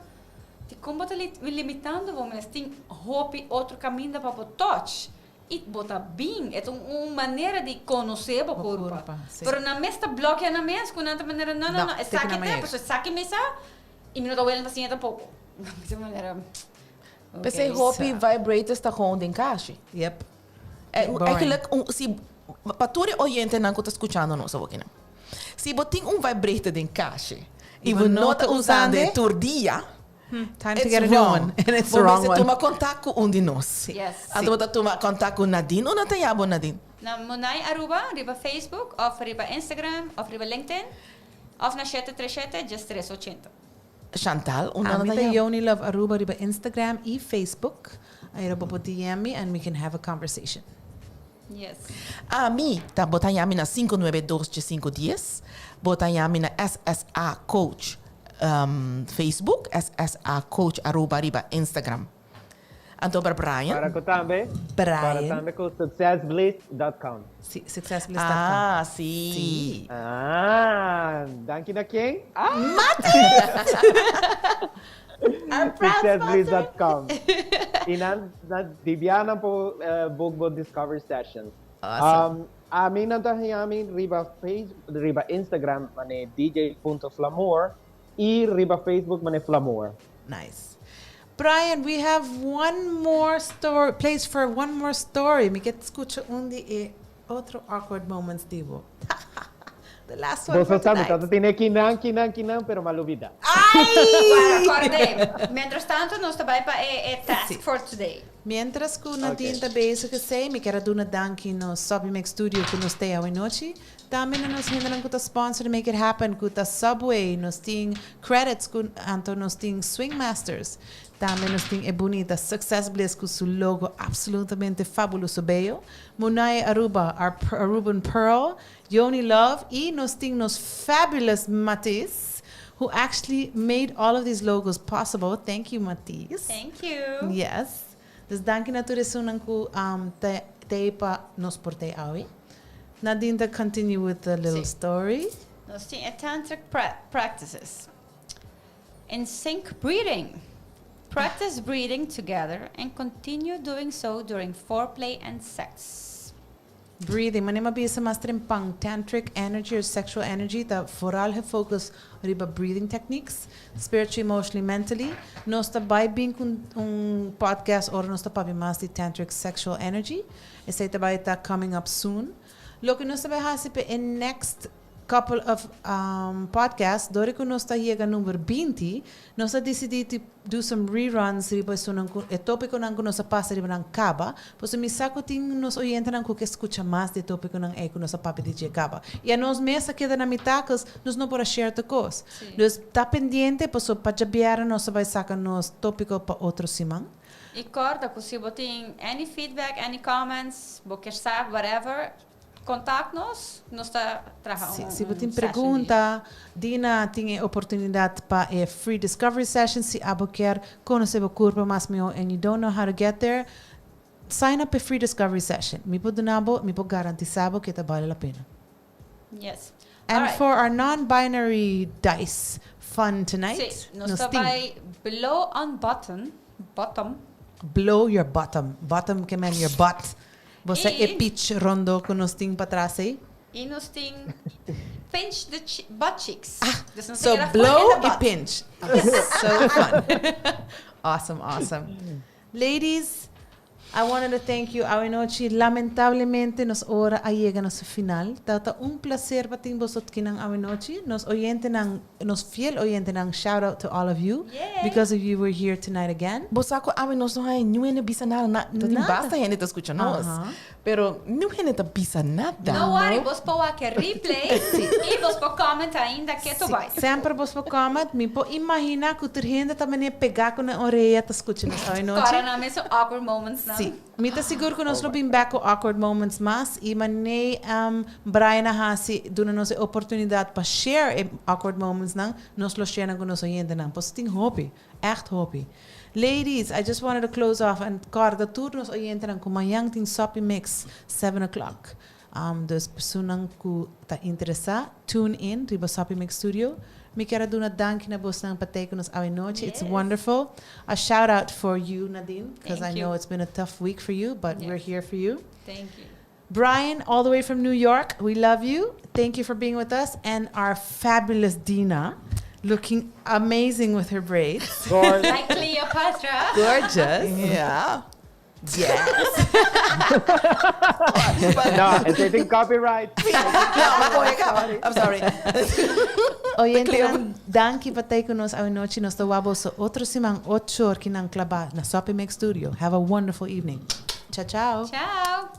de como tá limitando, mas tem hope outro caminho para o touch. E botar bem, é uma maneira de conhecer o corpo. Pero na mesta bloqueia na mesa, com outra maneira, não, é saque até, porque saque mesa, e me não dá o assim tampouco. De maneira... Pensei, hope vibrators está com onde encaixe? Yep. É que, se para tu oyente não está escutando, não sabe o que não. Se você tem vibrator de encaixe, e você não está usando por dia, time to get a new one. And it's the wrong one. Você toma contato com um de nós. Yes. Então você toma contato com Nadine ou não tem abo Nadine? Na Monai Aruba, riba Facebook, of riba Instagram, of riba LinkedIn, of na 737, just 380. Chantal, Amita Yoni Love Aruba riba Instagram e Facebook. Aí eu vou DM me and we can have a conversation. Yes. A mim, tá botando a mim na 592-510, botando a mim na SSA Coach Facebook, SSA Coach Aruba riba Instagram. Então, para Brian. Para também. Para também com successbliss.com. Sim, successbliss.com. Ah, sim. Danke na quem? Successbliss.com. E na Dibiana po Bugbo Discover Sessions. Awesome. Amin na tahiyamin riba Instagram mane dj.flamour e riba Facebook mane Flamour. Nice. Brian, we have one more place for one more story. Me get escucha outro awkward moments, Divo. The last one for tonight. Você tem kinang, pero malubida. Ai! Acordei. Mientras tanto, nós trabalhamos para task for today. Mientras que na tinta base que sei, me quero dar danke no Submix Studio que nos tem hoje noite. Também nós hindran com o sponsor Make It Happen, com o Subway, nós tem credits com então nós tem Swing Masters. Também nós tem bonita Success Bliss com seu logo absolutamente fabuloso bello. Munay Aruba, our Aruban Pearl, Yoni Love e nós tem nos fabulous Matisse, who actually made all of these logos possible. Thank you, Matisse. Thank you. Yes. Dus dank je natuurlijk zo te pa nos portei awi. Nadine to continue with the little story. Nós temos tantric practices. in sync breathing. Practice breathing together and continue doing so during foreplay and sex. Breathing. Wanneer maar bezig met pang tantric energy or sexual energy, dat vooral gefocust op breathing techniques, spiritually, emotionally, mentally. Nós está being podcast or nós está papi mais de tantric sexual energy. Esse também está coming up soon. Look, nós está hasipe in next couple of podcasts, door que nós está hier número 20, nós está decidido do some reruns riba sunang e tópico nang nós passa riba nang kaba, pois me saco ting nós oyente nang que escuta mais de tópico nang e que nós papi de kaba. E a nós mesa queda na mitacas, nós não para share the course. Nós tá pendiente, pois para jabiar nós vai sacar nos tópico para outro simang. E corta, se você tem any feedback, any comments, você sabe, whatever, contact-nos, nós está trabalhando. Se você tem pergunta, Dina tem oportunidade para a free discovery session. Se você quer conhecer o corpo mais meu and you don't know how to get there, sign up a free discovery session. Me pode garantir que está vale a pena. Yes. And for our non-binary dice fun tonight, nós está by below on bottom. Blow your bottom que mean your butt. Você é pitch rondo que nós tem para trás aí. E nós tem pinch the butt cheeks. So blow e pinch. So fun. Awesome. Ladies, I wanted to thank you. Awinochi, lamentablemente nos hora a llega no final. Tata placer para ting bosot kinang awinochi. Nos fiel oyente nang shout out to all of you. Yay. Because of you we're here tonight again. Bosako amin nos não é nenhuma bisa nada. Basta gente tá escuchando nós. Pero não gente tá bisa nada. Não worry, vos pôr aqui replay e vos pôr comment ainda que tu vai. Sempre vos pôr comment. Me pô imagina que ter gente também pegar com a orelha tá escutando awinochi. Cara, não mesmo awkward moments não. Sim. Me tá seguro que nós não vim back com awkward moments mas e manei Brian hasi duna nos oportunidade para share awkward moments não nos lo share com nós oyente não. Pois tem hobby, echt hobby. Ladies, I just wanted to close off and corda turnos oyente não como yang tin soppy mix 7 o'clock. Dus personas que tá interessado, tune in riba Soppy Mix Studio. Me quero dar dank na bos nang patay ko nos awinochi. It's wonderful. A shout out for you, Nadine, because I know it's been a tough week for you, but we're here for you. Thank you. Brian, all the way from New York, we love you. Thank you for being with us. And our fabulous Dina, looking amazing with her braids. Like Cleopatra. Gorgeous. Yeah. Yes. No, it's hitting copyright. I'm sorry. Oyente ng danki patay ko nos awinochi nos tawabo sa otro simang 8 or kinang klaba na Soppy Mix Studio. Have a wonderful evening. Ciao, ciao. Ciao.